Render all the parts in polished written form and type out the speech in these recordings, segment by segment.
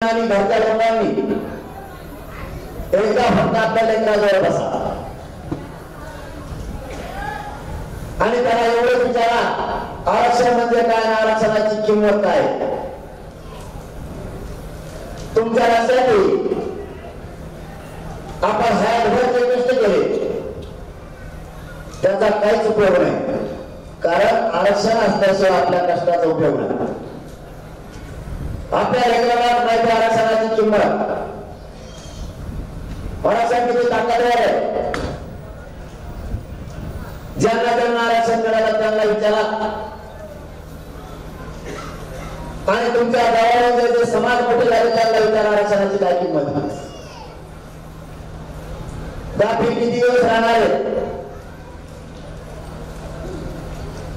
आणि घरच्या लोकांनी एकदा फक्त आपल्या लेकराजवळ बसा आणि त्याला एवढंच विचारा, आरक्षण म्हणजे काय, आरक्षणाची किंमत काय. तुमच्या लक्षात येईल आपण हातभर जे कष्ट केले त्याचा काहीच उपयोग नाही, कारण आरक्षण असल्याशिवाय आपल्या कष्टाचा उपयोग नाही. आपल्या लेकराला माहिती आरक्षणाची किंमत, आरक्षण किती ताकदवर आहे. ज्यांना ज्यांना आरक्षण मिळालं त्यांना विचारा आणि तुमच्या गावामध्ये जे समाज मोठे झाले त्यांना विचारा आरक्षणाची काय किंमत. दाफी किती दिवस राहणार आहे.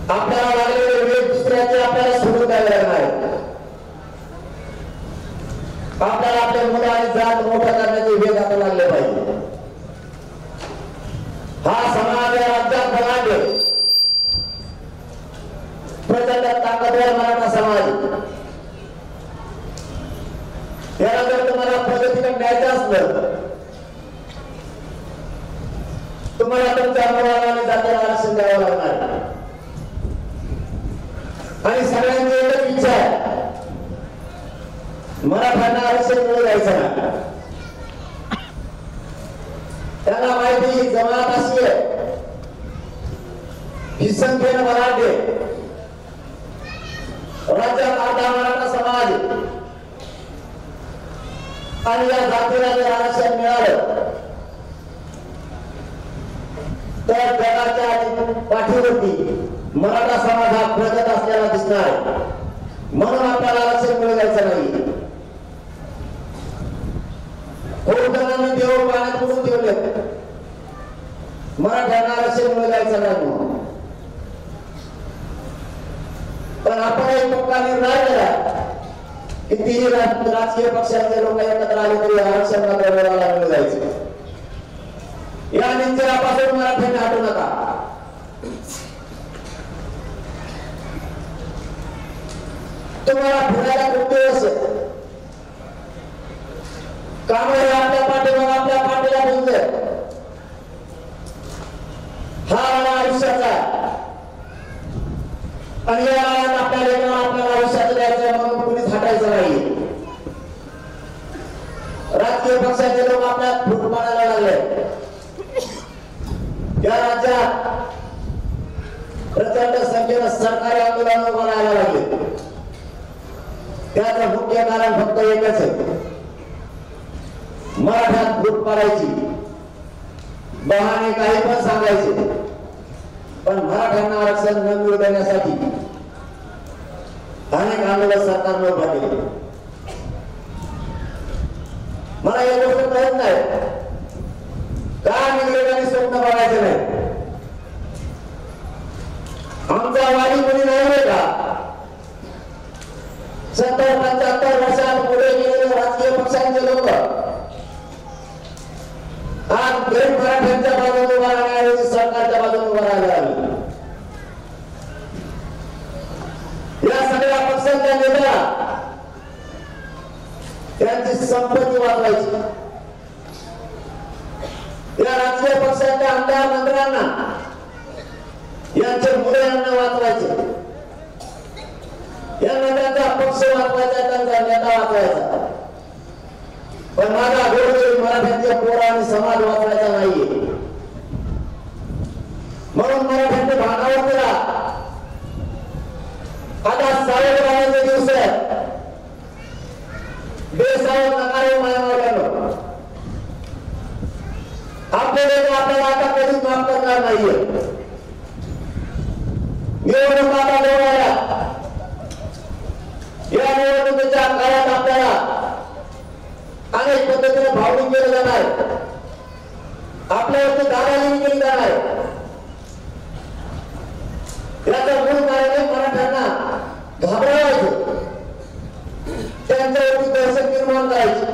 आपल्याला लागलेले वेळ दुसऱ्याचे आपल्याला सोडून द्यावे लागणार आहे. आपल्याला आपल्या मुलं आणि जात मोठा करण्याचे वेग आता लागले पाहिजे. हा समाज या राज्यात बलाढ्य प्रचंड ताकदवर मराठा समाज, याला जर तुम्हाला प्रगतीकडे न्यायचं असलं तुम्हाला तुमच्या मुलाला आणि जातीला आरक्षण द्यावं लागणार. आणि सगळ्यांची एकच इच्छा आहे, मराठ्यांना आरक्षण मिळू द्यायचं ना. त्यांना माहिती ही जमात अशी आहे, ही संख्येनं बलाढ्य, राज्यात अर्धा मराठा समाज आणि या जातीला जर आरक्षण मिळालं तर जगाच्या पाठीवरती मराठा समाज हा प्रगत असलेला दिसणार. म्हणून आपल्याला आरक्षण मिळू द्यायचं नाही. खूप जणांनी देव पाण्यात बुडून ठेवले, मराठ्यांना आरक्षण मिळू द्यायचं नाही म्हणून. पण आपण एक पक्का निर्णय केला, कितीही राजकीय पक्षाचे लोक एकत्र आले तरी आरक्षण मात्र मिळू द्यायचं. या निश्चयापासून मराठ्यांनी हटू नका. तुम्हाला फिरायला खूप दिवस काम आपल्या पाठीमाग आपल्या पाठीला बोलते, हा आयुष्याचा आणि या आपल्या लेकराला आपल्याला आयुष्यात द्यायचं म्हणून कुणीच हटायचं नाही. राजकीय पक्षाचे लोक आपल्या फूट पाडायला लागले. या राज्यात प्रचंड संख्येनं सरकारी आंदोलन उभं राहायला लागले. त्याचं मुख्य कारण फक्त एकच आहे, मराठ्यात फूट पाडायची. बहाणे काही पण सांगायचे, पण मराठ्यांना आरक्षण न मिळू देण्यासाठी अनेक आंदोलन सरकारने उभा केले. मला या गोष्ट कळत नाही का इंग्रजांनी स्वप्न बघायचं नाही. आमचा वाणी कोणी नाही का? 70-75 वर्षात पुढे गेलेले राजकीय पक्षांचे लोक आज गरीब मराठ्यांच्या बाजूने उभा राहण्याऐवजी सरकारच्या बाजूने उभा राहायला लागले. या सगळ्या पक्षांच्या नेत्याला त्यांची संपत्ती वाचवायची, या राजकीय पक्षांच्या आमदार मंत्र्यांना यांचे मुलांना वाचवायचे, या नेत्यांचा पक्ष वाचवायचा, त्यांचा नेता वाचवायचा. पण माझा गोरगरीब मराठ्यांचे पोर आणि समाज वाचवायचा नाहीये. म्हणून मराठ्यांचे भागावर केला. आता सावध राहण्याचे दिवस आहेत. बेसावध नकारे मायावर आपले लोक आपल्याला आता कधीच माफ करणार नाहीये. निवडणूक आता जवळ आल्या. या निवडणुकीच्या काळात आपल्याला अनेक पद्धतीने भावनिक केलं जाणार, आपल्यावरती दादागिरी केली जाणार. याचं मूळ कारण मराठ्यांना घाबरवायचं, त्यांच्यावरती दहशत निर्माण करायची,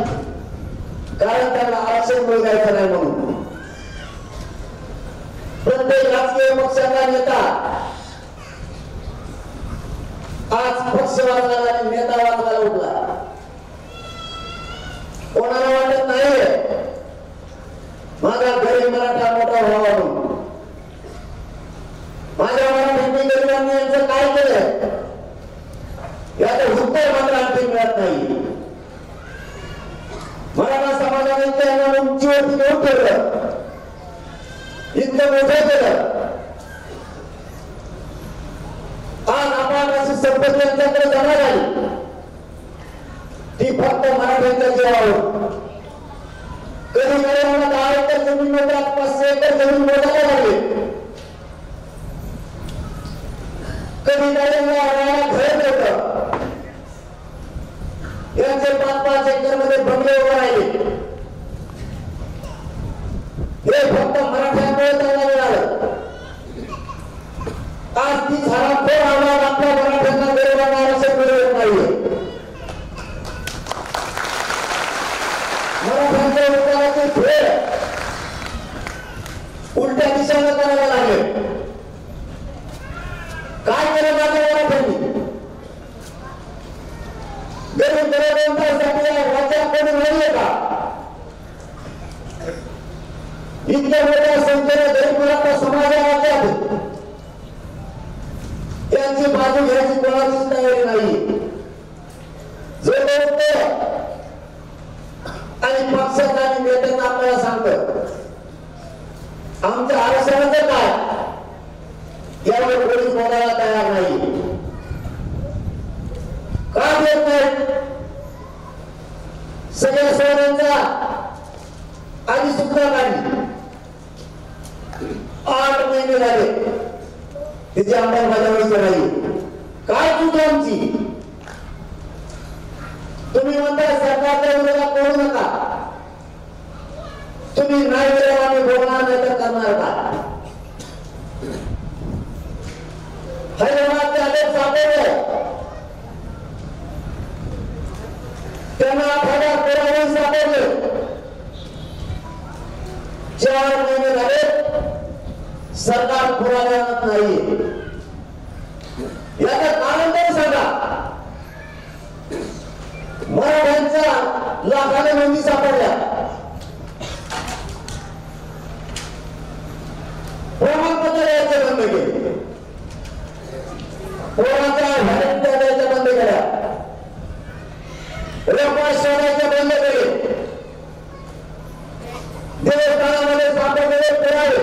कारण त्यांना आरक्षण मिळू द्यायचं नाही म्हणून. प्रत्येक राजकीय पक्षाचा नेता आज पक्ष वाचवायला आणि नेता वाचवायला उठला. त्यांना उंचीवरती घेऊन ठेवलं, इतकं मोठं केलं. आज आपण अशी संपत्ती यांच्याकडे जमा झाली, ती फक्त मराठ्यांच्या जीवावर. कधी गरीबांना 10 एकर जमीन मिळतात, 500 एकर जमीन मोजायला लागली. कधी गरीबांना राहायला घर नव्हतं, यांचे 5-5 एकर मध्ये बंगले उभे राहिले. हे फक्त मराठ्यांमुळे त्यांना मिळालं. आज ती हरामखोर आवाज आपल्या मराठ्यांना गरीबांना आरक्षण मिळत नाहीये. मराठ्यांच्या उत्तराचे फेड उलट्या दिशेने करायला लागले. काय केलं जातं मराठ्यांनी? गरीब गरिबांसाठी राज्यात कोणी नाहीये का? इतक्या मोठ्या संख्येने गरीब मराठा समाज राज्यात यांची बाजू घ्यायची कोणाचीच तयारी नाही. जो आणि पक्षाचा आणि नेत्यांना आपल्याला सांगतं आमच्या आरक्षणाचं काय, यावर कोणी बोलायला तयार नाही. का देत नाही? सगळ्या सोन्यांचा आधी सूत्र काढली, 8 महिने झाले तिची अंमलबजावणी नाही. काय चूक आमची? तुम्ही म्हणता सरकारच्या विरोधात बोलू नका, तुम्ही नाही केल्यावर आम्ही बोलणार नाही तर करणार का? हैदराबादचे आदेश सापडले, त्यांना 8,000 पुरावे सापडले. 4 महिने झाले सरकार पुरावे आणत नाही. याचं कारण तरी सांगा. मराठ्यांच्या लाखाने नोंदी सापडल्या, प्रमाणपत्र द्यायचे बंद केले, पोराच्या व्हॅलिडिटी द्यायच्या बंद केल्या, रेकॉर्ड शोधायचे बंद केले. देवस्थानामध्ये सापडलेले पुरावे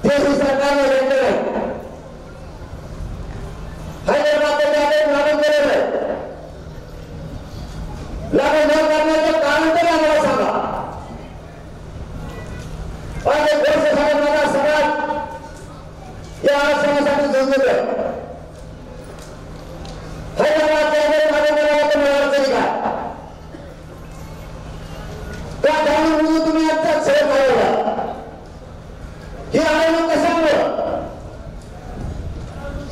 तेही सरकारने घेतले नाही. हैदराबादचे आदेश लागू केले नाही. लागू न करण्याचं कारण तरी आम्हाला सांगा. आणि गोष्ट सांगण्याचा समाज या आरक्षणासाठी झुंजत आहे. हैदराबादचे आदेश लागू करायचं मला अडचणी काय? त्या जाणून तुम्ही आजचा खेळ चालवला. हे आंदोलन कशामुळे?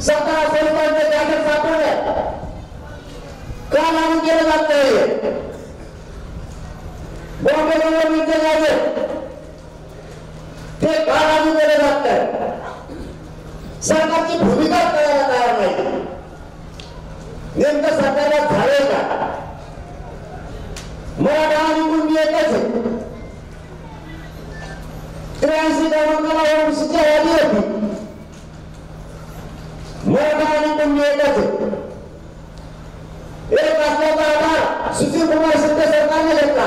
17 स्वरूपांचे जाहीर सापडले, का लागू केलं जात नाही? बॉम्बे गव्हर्नमेंटचे जाहीर ते का लागू केले जात नाही? सरकारची भूमिका करायला तयार नाही. नेमकं सरकारला झाले का? मराठा आणि कुणबी एकच आहे. 83 क्रमांकाला ओबीसीची यादी होती. मराठा आणि कुणबी एकच आहे. एक असल्याचा आधार सुशीलकुमार शिंदे सरकारने घेतला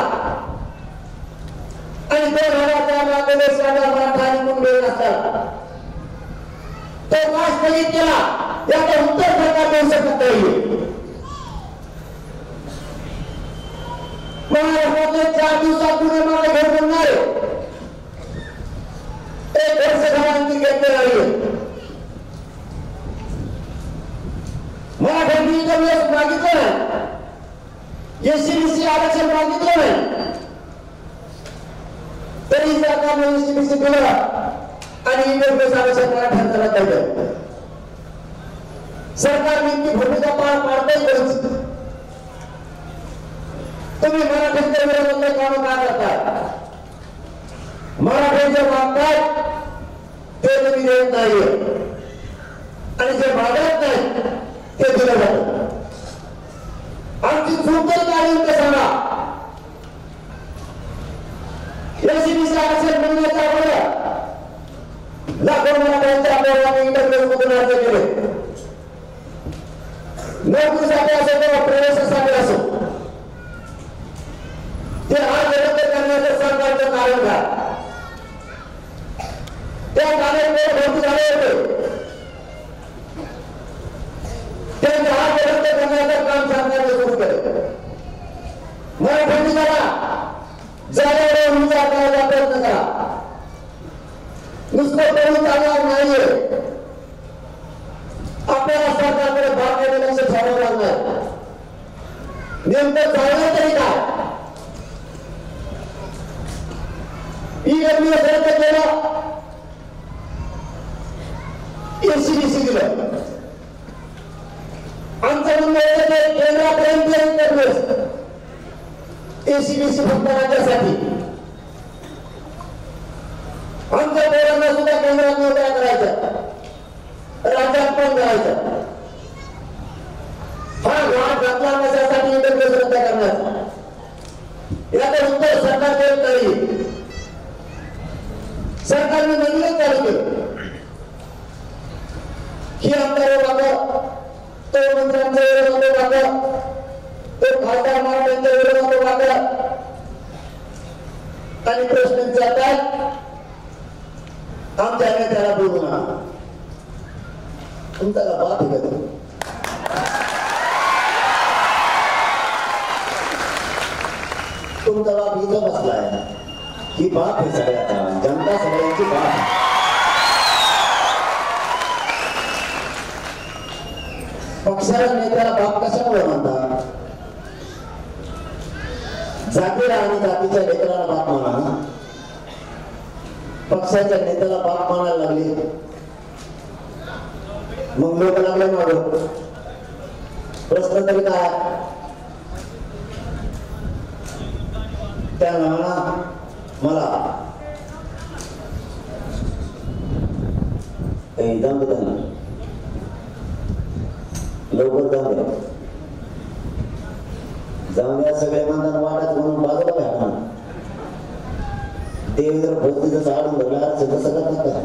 आणि 2004 मध्ये मराठा आणि कुणबी एक असतात. तो का स्थगित केला याचं उत्तर सरकार देऊ शकत नाही. महाराष्ट्रातले 4 दिवसात पुणे मला घर बनणार आहे. 1 वर्ष समांतर घेतले नाहीये. मराठ्यांनी वेळेस मागितलं नाही, एससीबीसी आरक्षण मागितलं नाही, तरी सरकारने एससीबीसी दिलं आणि इंग्रज आरक्षण मराठ्यांना रद्द. सरकार नेमकी भूमिका पार पाडतंय करूच. तुम्ही मराठ्यांच्या विरोधातले काम काय करताय? मराठ्यांचे मागतात ते तुम्ही देत नाही आणि जे मागत नाही ते दिलं जातं. आमची चूक तरी काढून ते सांगा. एससीबीसी आरक्षण मिळण्याच्या अगोदर लाखो मराठ्यांच्या आपल्याला इंटरव्ह्यू मधून अर्ज केले. नोकरीसाठी असो किंवा प्रवेशासाठी असो मराठी करा, जागेवर विचार करायचा प्रयत्न करा. नुसतं बोलून चालणार नाहीये. आपल्याला सरकारकडे बारकाईने लक्ष ठेवावं लागणार. नेमकं चालणार तरी काय? ईडब्ल्यूएस रद्द केलं, एसीबीसी दिलं. आमचं म्हणणं होतं की केंद्रापर्यंत ईडब्ल्यूएस, एसीबीसी फक्त राज्यासाठी. आमच्या पोरांना सुद्धा केंद्रात नोकऱ्या करायच्या, राज्यात पण करायचं. हा वाद घातला कशासाठी ईडब्ल्यूएस रद्द करण्याचा? याचं उत्तर सरकार देत नाही. सरकारने निर्णय चालू केलं ही आमदार वागा, तो मंत्र्यांच्या विरोधात वागा, तो खासदार मंत्र्यांच्या विरोधात वागा. आणि प्रश्न विचारतात, आमच्या नेत्याला बोलू नका. तुमचा बाप आहे का? तुमचा बाप इथं बसलाय. ही बाप आहे सगळ्याचा, जनता सगळ्यांची बाप. पक्षाला नेत्याला बाप कशामुळे म्हणतात? जातीला आणि जातीच्या लेकराला बाप म्हणा, पक्षाच्या नेत्याला बाप म्हणायला लागले. मग लोक लागले मागं. प्रश्न तरी काय? त्यांना म्हणा मला जाऊन दे, त्यांना लवकर जाऊन द्या, जाऊन द्या. सगळे म्हणतात वाटत म्हणून बाजूला काय देव जर भक्तीचं साडून धरला तसं करतात का?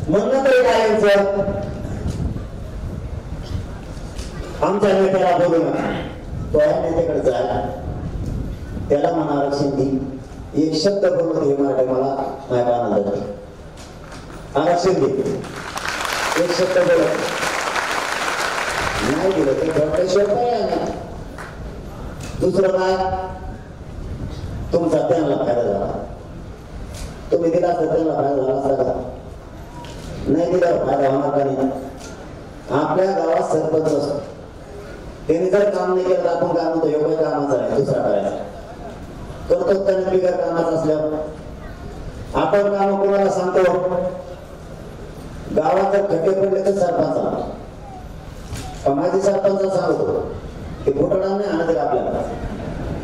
म्हणणं तरी काय यांचं? आमच्या नेत्याला बोलू नका. तो आहे नेत्याकडे जायला, त्याला म्हणा आरक्षण दे. एक शब्द बोलून हे मराठी मला नाही पाहणार. आरक्षण दे, एक शब्द बोलत नाही दिलं तर गडबडशिवाय पर्याय नाही. दुसरं काय? तुमचा त्यांना फायदा झाला. तुम्ही दिला असता त्यांना फायदा झाला असता का? नाही दिला फायदा होणार का नाही? आपल्या गावात सरपंच असतो, त्यांनी जर काम नाही केलं तर आपण काय म्हणतो योग्य कामाचा आहे, दुसरा करायचा करतो. त्याने बिगर कामाचा असल्यावर आपण काम कोणाला सांगतो? गावात जर खड्डे पडले तर सरपंचाला, माझी सरपंच सांगतो ते घोटाळा नाही आणत आपल्याला.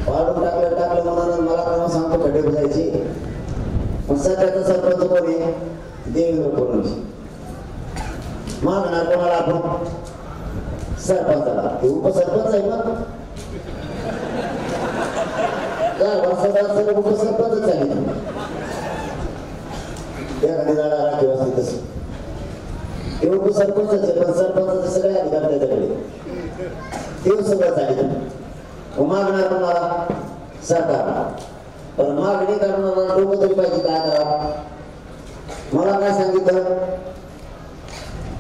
पाडून टाकलं म्हणून मला काम सांगतो खड्डे बुजायचे. मग सध्याचा सरपंच कोणी? देवेंद्र फडणवीस. मागणार कोणाला आपण? सरपंचाला. ते उपसरपंच आहे ना, उपसरपंच आहे. एखादी जागा राखीव असते तसं ते उपसरपंच आहे, पण सरपंचाचे सगळे अधिकार त्याच्याकडे. ते सगळं चालेल. मागणार कोणाला? सरकारला. पण मागणी करणारा डोकं तरी पाहिजे. काय करा? मला काय सांगितलं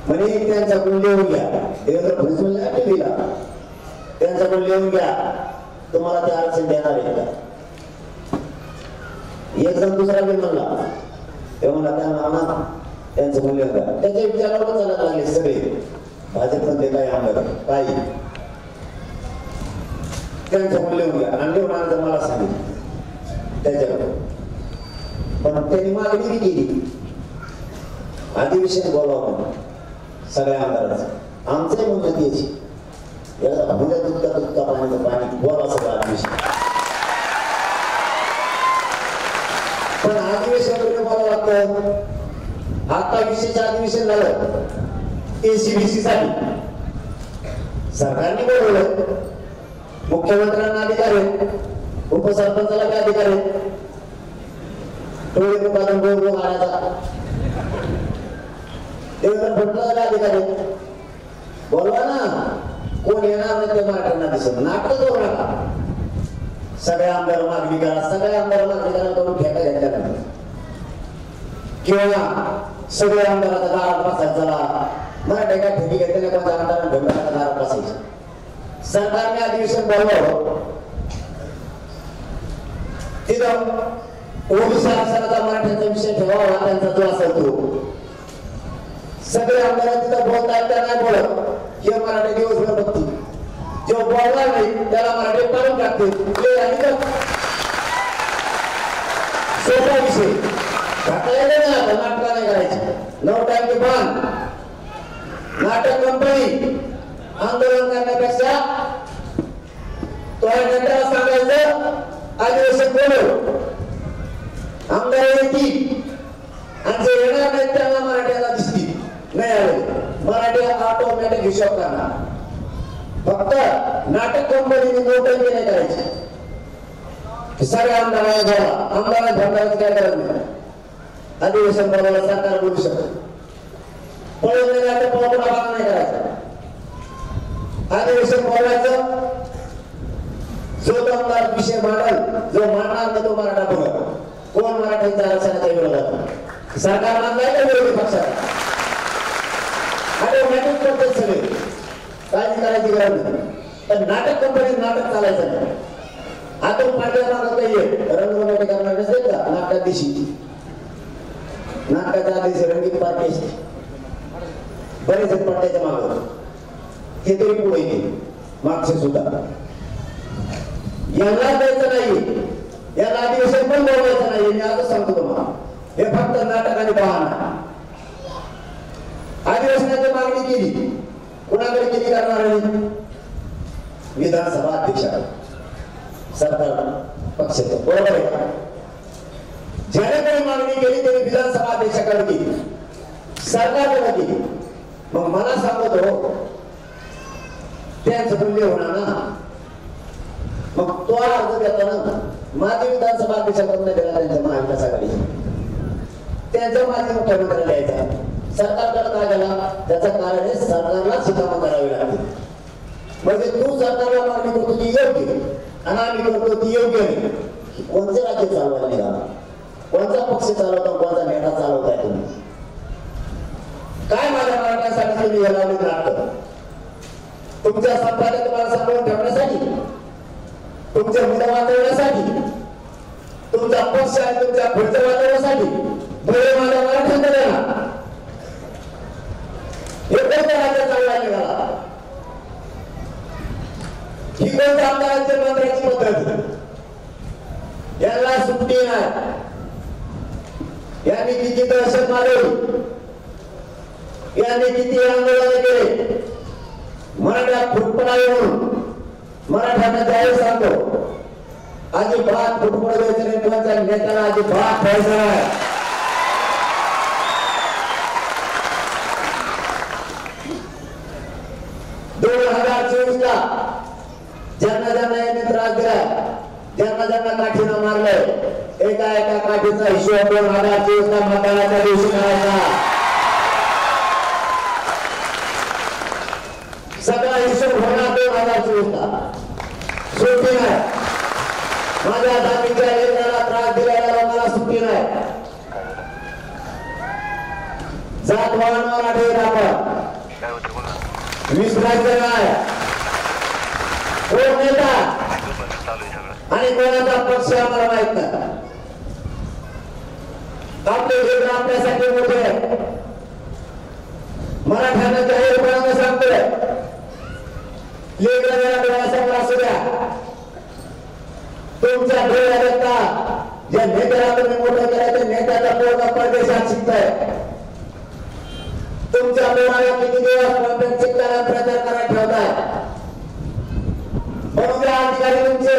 म्हणे त्यांच्याकडून लिहून घ्या. देवेंद्र फडणवीस म्हणले दिला, त्यांच्याकडून लिहून घ्या तुम्हाला ते आरक्षण देणार आहे का? एक जण दुसरा बी म्हणला, ते म्हणला त्यांना त्यांचं मूल्य का? त्याच्या विचारावर चालत लागले सगळे भाजपमध्ये काही आमदार काही त्यांचं मूल्य घ्या आणि लिहून आणायचं मला सांगितलं त्याच्याकडे. पण त्यांनी मागणी बी केली अधिवेशन बोलावं म्हणून सगळ्या आमदारांचं. आमचंही म्हणणं त्याची भुल्या दुधका पाण्याचं पाणी बोला सगळं अधिवेशन. पण अधिवेशन बोलावं लागतं. आता विशेष अधिवेशन झालं एसीबीसी साठी. सरकारने बोलवलं, मुख्यमंत्र्यांना अधिकार आहे, उपसरपंचाला काय अधिकार आहे? टोळी मुकादम बोलवून आणायचा. देवेंद्र फडणवीसला काय अधिकार आहे? बोलवा ना. कोण येणार नाही ते मराठ्यांना दिसत. नाटक करू नका. सगळ्या आमदार मागणी करा, सगळ्या आमदार मागणी करा करून ठेका घेतल्या किंवा सगळे आमदार आता गावात बसायचा मराठा एका ठेवी घेतलेल्या कोणत्या आमदारांना ढोंगराला दारात बसायचे. सरकारने अधिवेशन बोलवलं, तिथं ओबीसी आरक्षणाचा मराठ्यांचा विषय ठेवावा, त्यांचा जो असेल तो. सगळे आमदार तिथं बोलतात, त्या नाही बोलत, हे मराठी दिवसभर बघतील. जो बोलणार नाही त्याला मराठी काढून टाकतील. सोपा विषय घाटायला नाही, आता नाटक नाही करायचे. 9 टाइम के बंद नाटक कंपनी आंदोलन करण्यापेक्षा तो नेत्याला सांगायचं अधिवेशन बोलव, आमदार येतील आणि जे येणार नाही त्यांना मराठ्याला दिसतील. नाही आले मराठी ऑटोमॅटिक हिशोब करणार. फक्त नाटक कंपनीने 9 टाइम नाही करायचे. सगळ्या आमदारांना भरण्याची काय गरज नाही. अधिवेशन बोलायला सरकार बोलू शकत, पळून नाही तर पळपुडा भाग नाही करायचा. अधिवेशन बोलायचं, जो आमदार विषय मांडल, जो मांडणार ना तो मराठा बघा. कोण मराठ्यांच्या आरक्षणाच्या विरोधात सरकार मानलाय का विरोधी पक्षात? ऑटोमॅटिक करतात सगळे, काळजी करायची गरज नाही. पण नाटक कंपनीत नाटक चालायचं नाही. आता पाठ्या मागत नाहीये, रंगमंगळ करणार नसेल का नाटकात दिवशी, नाटकाच्या आधी रंगीत पार्टी असते, बरेच पाट्याच्या मागं हे तरी पुढे येते. मागचे सुद्धा यांना द्यायचं नाही, याला अधिवेशन पण बोलवायचं नाही. मी आता सांगतो तुम्हाला, हे फक्त नाटक आणि बहाणा. अधिवेशनाची मागणी केली, कुणाकडे केली करणार? विधानसभा अध्यक्षाकडे, सरकार पक्षाचं, बरोबर आहे का? ज्याने काही मागणी केली त्याने विधानसभा अध्यक्षाकडे केली, सरकारकडे केली. मग मला सांगतो त्यांचं मूल्य होणार ना. मग तो अर्ज देताना माझी विधानसभा अध्यक्षाकडून दिला, त्यांच्या महाविकास आघाडी त्यांच्या माझी मुख्यमंत्र्याला यायचा. सरकारकडे काय झाला त्याचं कारण आहे सरकारला सुधारणा करावी लागते. म्हणजे तू सरकारला मागणी करतो ती योग्य आणि आम्ही करतो ती योग्य नाही. कोणते राज्य चालवायला निघाला, कोणता पक्ष चालवता, कोणता नेता चालवताय तुम्ही? काय माझ्या मराठ्यासाठी तुम्ही हे लावले नाटक? तुमच्या संपादक तुम्हाला सांभाळून ठेवण्यासाठी, तुमच्या मुलं वाचवण्यासाठी, तुमचा पक्ष आणि तुमच्या पुढचं वाचवण्यासाठी बरे माझ्या मराठ्यांकडे ना हे कोणत्या राज्य चालवायला निघाला? ही कोणत्या आमदारांच्या मंत्र्याची पद्धत? याला सुट्टी नाही. यांनी किती दहशत मारली, यांनी किती आंदोलन केले. मराठा फुटपडा येऊन मराठ्यांना जाहीर सांगतो, अजिबात फुटपड द्यायचं नाही. कोणत्या नेत्याला अजिबात ठेवायचं नाही. ज्यांना ज्यांना यांनी त्रास दिला, ज्यांना ज्यांना काठीनं मारलंय, एका एका काठीचा हिशोब 2024 मतदानाच्या दिवशी करायचा. सगळा हिशोब होणार 2024. सुट्टी नाही. माझ्या जातीच्या लेकराला त्रास दिलेल्या लोकांना सुट्टी नाही. जात वाहनावर आढळेल आपण, विसरायचं नाही. कोण नेता आणि कोणाचा पक्ष आम्हाला माहित नाही. आपले लेकर आपल्यासाठी मोठे आहे. मराठ्यांना जाहीरपणाने सांगतोय, लेकरांना डोळ्यासमोर असू द्या. तुमच्या डोळ्यात ज्या नेत्याला तुम्ही मोठं केलं त्या नेत्याचा पोरगा परदेशात शिकताय. तुमच्या पोराला किती दिवस शिकताना प्रचार करायला ठेवताय. म्हणून अधिकारी तुमचे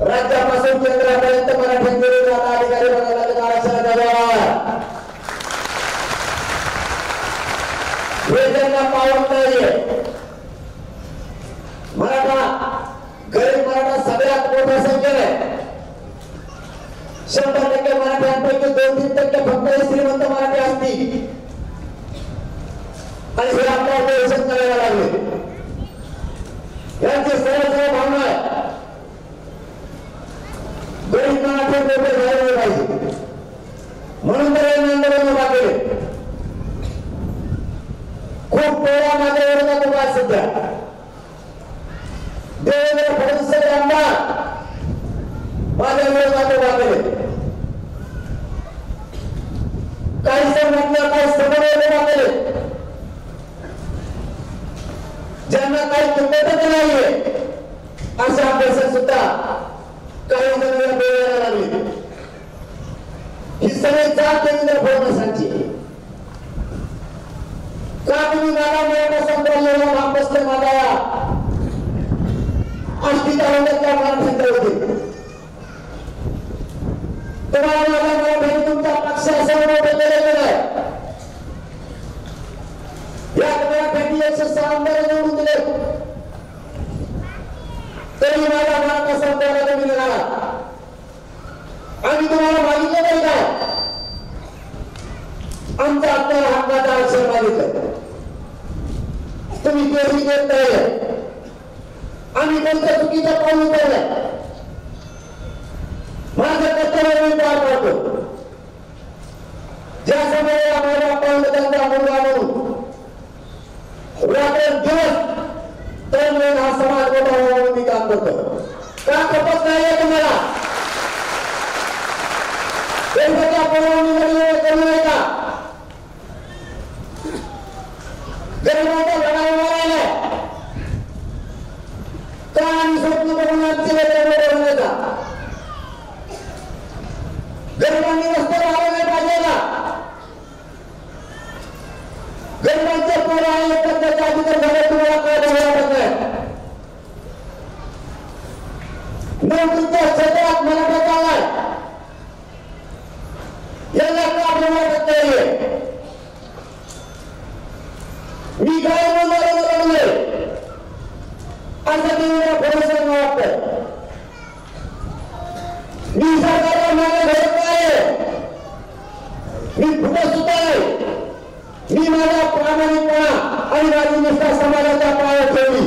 राज्यापासून केंद्रापर्यंत मराठ्यांचे अधिकारी बनायला आरक्षणाचा व्यवहार हे त्यांना पावत नाहीये. मराठा गरीब मराठा सगळ्यात मोठ्या संख्येने 100% मराठ्यांपैकी 2-3% फक्त श्रीमंत मराठी असतील आणि हे आपल्याला परिषद करायला लागले. यांची सरळ सरळ भावना आहे, गरीब मराठी मोठे झाले पाहिजे. म्हणून तर यांनी आंदोलन उभा केले. खूप टोळा माझ्या विरोधात उभा आहे सध्या. देवेंद्र फडणवीस आमदार माझ्या विरोधात उभा केले. काही संघटना काही समन्वय उभा केले. ज्यांना काही किंमतच नाहीये अशा अभ्यासात सुद्धा काही जण बोलायला लागले. ही सगळी जात देवेंद्र फडणवीसांची. का तुम्ही मला मराठा संप्रदायाला भाग बसले माझा आष्टी तालुक्यातल्या मराठ्यांच्या होते. तुम्हाला माझ्या मराठ्यांनी तुमचा पक्ष असं मोठं केलेलं नाही. या मराठ्यांनी 106 आमदार निवडून दिले तरी माझा मराठा संप्रदायाला तुम्ही निघाला. आम्ही तुम्हाला मागितलं नाही काय? आमचा आपल्याला हक्काचा आरक्षण मागितलं. तुम्ही तेही देत नाही. आम्ही कोणत्या चुकीचं पाऊल उचललं? माझं कर्तव्य मी पार पाडतो. ज्या समयाला माझा पाऊल त्यांचा मुलगा म्हणून रात्रंदिवस तळमळून हा समाज मोठा म्हणून मी काम करतो. का खपत नाहीये तुम्हाला? देशाच्या परवानगीमध्ये करू नये का? गरिबांचा लढा उभा राहिला का? आणि स्वप्न बघून आजचे बनवायचा. गरिबांनी रस्ते राहिले पाहिजे का? गरिबांचे पोरं आहे त्याच्या अधिकार झाले तुम्हाला काय वाटत नाही? नोकरीच्या क्षेत्रात मराठा आलाय याला का वाटत नाहीये? मी काय बोलणार असं देवेंद्र फडणवीसांना वाटतं. मी सरकारला मागे धरत नाही. मी फुटत सुद्धा नाही. मी माझा प्रामाणिकपणा आणि माझी निष्ठा समाजाच्या पायावर ठेवली.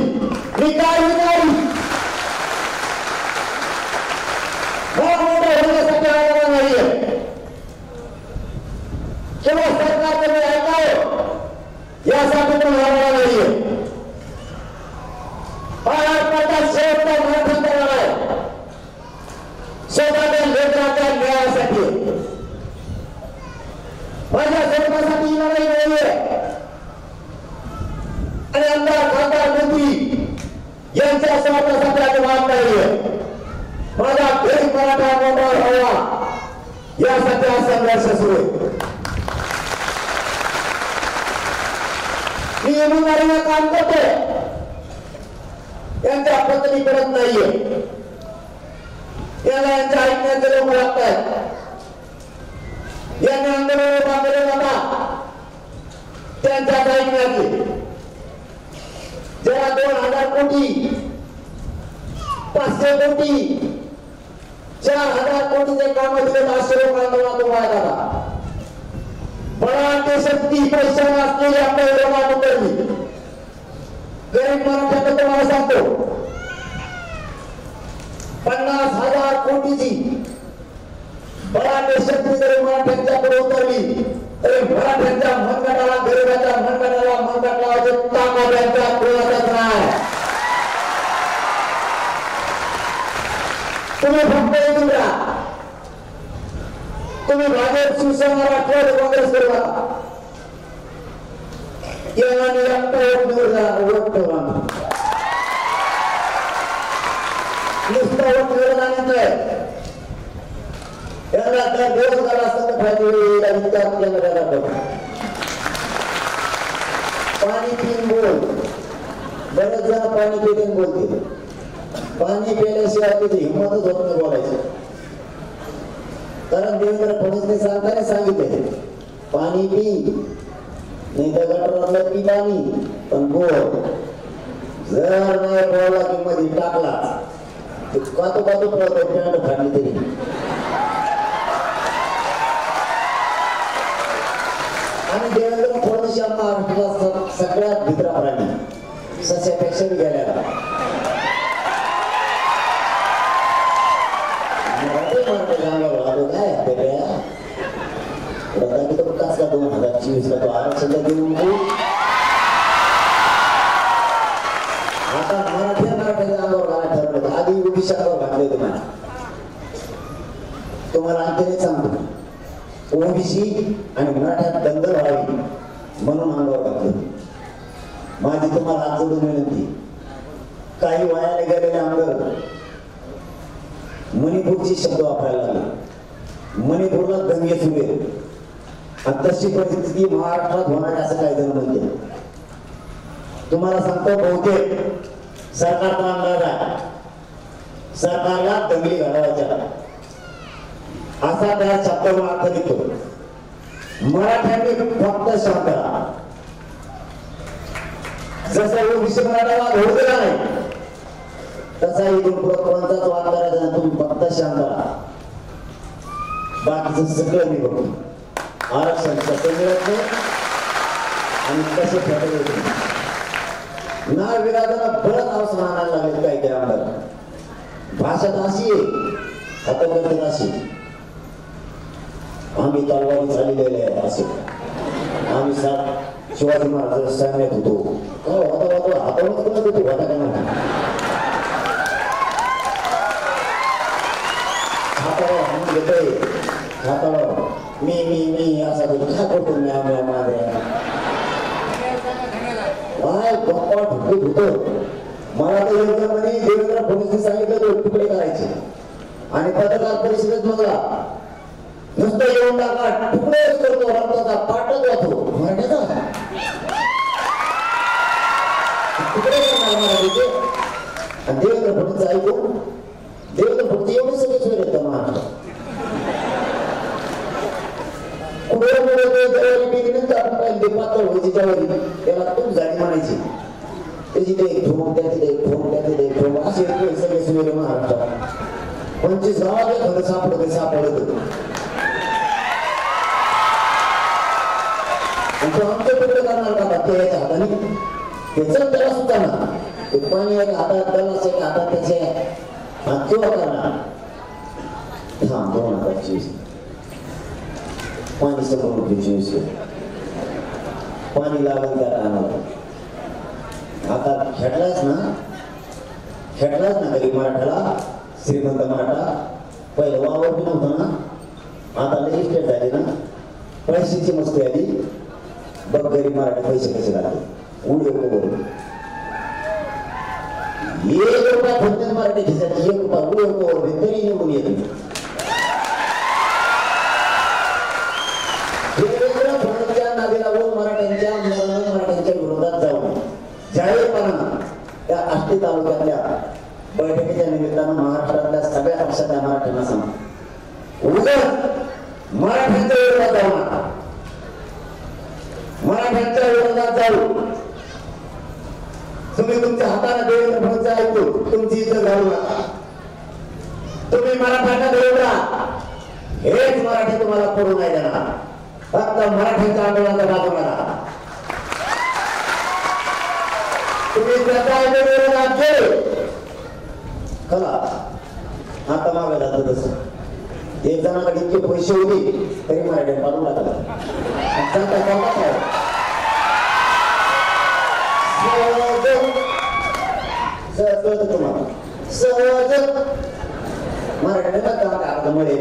मी काय नाही मोठं होण्यासाठी आलेला नाहीये किंवा सरकार तुम्ही ऐकावं यासाठी पण आलेला नाहीये. महाराष्ट्राचा शेवटचा मराठा लढा आहे. स्वतःच्या लेकराच्या न्यायासाठी माझ्या स्वतःसाठी लढाई नाहीये. आणि आमदार खासदार मंत्री यांच्या स्वार्थासाठी अभिमान नाहीये. माझा गरीब मराठा मोठा व्हावा यासाठी हा संघर्ष सुरू आहे. मी इमानदारीने काम करतो. यांच्या पत्नी करत नाहीये. याला यांच्या ऐकण्याचे लोक लागतात. यांनी आंदोलन बांधले जाता त्यांच्याच ऐकण्याचे जेव्हा 2000 कोटी 500 कोटी 4000 कोटीचे काम दिले 500 लोक आंदोलनात उभा झाला. बळांची शक्ती पैसा असलेली आपल्या विरोधात उतरली. गरीब मराठ्याकडे तुम्हाला सांगतो 50,000 कोटीची बळांची शक्ती जरी मराठ्यांच्याकडे उतरली तरी मराठ्यांच्या मनगटाला गरीबाच्या मनगटाला मनगटाला ताकद कोणाचाच नाही. तुम्ही फक्त येऊन राहा. तुम्ही भाजप शिवसेना राष्ट्रवादी काँग्रेस करू नका. याला नुसतं वोट निवडून याला जर बेरोजगार असतात तर फायदे आपल्याला पाणी पिऊन बोल. बरेच जण पाणी पिऊन बोलते. पाणी पिल्याशिवाय त्याची हिंमतच होत नाही बोलायची. कारण देवेंद्र फडणवीस सांगताना सांगितले पाणी पी नाही तर गटारातलं पी पाणी पण बोल. जर नाही बोलला की मध्ये टाकला कातो पळतो पॅन्ट फाडली तरी. आणि देवेंद्र फडणवीस या महाराष्ट्राला सगळ्यात भित्रा प्राणी सस्यापेक्षा गेल्या काय 2024 ला तो आरक्षण देऊन आता मराठ्याच्या अंगावर घाला ठरवलं, आधी ओबीसी अंगावर घातले तुम्हाला. तुम्हाला आणखी एक सांगतो, ओबीसी आणि मराठ्यात दंगल व्हावी म्हणून अंगावर घातलं. माझी तुम्हाला हात जोडून विनंती, काही वायाला गेलेले आमदार मणिपूरची शब्द वापरायला लागले. मणिपूरला दंगे सुरू आणि तशी परिस्थिती महाराष्ट्रात होणार असं काही जण म्हणते. तुम्हाला सांगतो, बहुतेक सरकारचा अंदाज आहे, सरकारला दंगली घडवायच्या असा त्या शब्दावर अर्थ निघतो. मराठ्यांनी फक्त शांत राहा. जसा ओबीसी मराठा होऊ दिला नाही तसा इथून कोणताच वाद करायचा, तुम्ही फक्त शांत राहा. बाकीचं सगळं मी बघतो. आरक्षण कसं मिळत नाही आणि कसं फेकलं होतं ना. विरोधाला बरंच अवसर आणायला लागले काही काही आमदार. भाषा तर अशी आहे, हातोगत अशी, आम्ही तलवारी चाललेले आहे असे. आम्ही शिवाजी महाराज सांगण्यात होतो, हातावरच करत होतो, होता का नाही हातावर म्हणून घेतोय, हातावर मी मी मी असा काय करतो मी काय गप्पा ढुकत होतो. मला तर योग्य म्हणे देवेंद्र फडणवीसने सांगितलं तुकडे करायचे आणि पत्रकार परिषदेत म्हणला नुसतं येऊन टाका, तुकडेच करतो, रक्ताचा पाठच वाचतो मराठ्याचा तुकडे मराठीचे. आणि देवेंद्र फडणवीस ऐकून देवेंद्र फडणवीस एवढे सगळे सोय येतात महाराष्ट्रात. पातळ व्हायची ज्यावेळी त्याला तूप झाली म्हणायची, त्याची ते ठोक त्याची ते ठोक त्याची ते ठोक असे सगळे सुविधा महाराष्ट्रात 25 गावात खरं सापडत सापडत. आमच्या तुकडे करणार का त्याच्या हाताने त्याच त्याला सुद्धा ना ते पाणी एक हातात गलास एक हातात त्याचे किंवा करणार. थांब 2025 पाणी समोर घ्यायची, पाणी लागेल त्या रानाला. आता खेळलाच ना गरीब मराठाला, श्रीमंत मराठा. पहिलं वावर बी नव्हतं ना, आता लई इस्टेट झाली ना, पैशाची मस्ती आली. बघ गरीब मराठा पैसे कसे लागले उडे करून. 1 रुपया फक्त मराठी खिशात, 1 रुपया उडे करून तरी निवडून येते. मराठ्यांच्या विरोधात जाऊन जाहीरपणा त्या आष्टी तालुक्यातल्या बैठकीच्या निमित्तानं महाराष्ट्रातल्या सगळ्या पक्षातल्या मराठ्यांना सांग उगाच मराठ्यांच्या विरोधात जाऊ, मराठ्यांच्या विरोधात जाऊ. तुम्ही तुमच्या हाताने देवेंद्र फडणवीस ऐकून तुमची इज्जत घालू नका. तुम्ही मराठ्यांना देऊन हेच मराठी तुम्हाला पडू नाही देणार. फक्त मराठ्यांच्या आंदोलनाचा बाजूला राहा. तुम्ही त्याचा विरोधात गेले खला आता मागे जात तसं. एक जणाकडे इतके पैसे होते तरी मराठी पाडून लागला. सहज तुम्हाला सहज मराठी मध्ये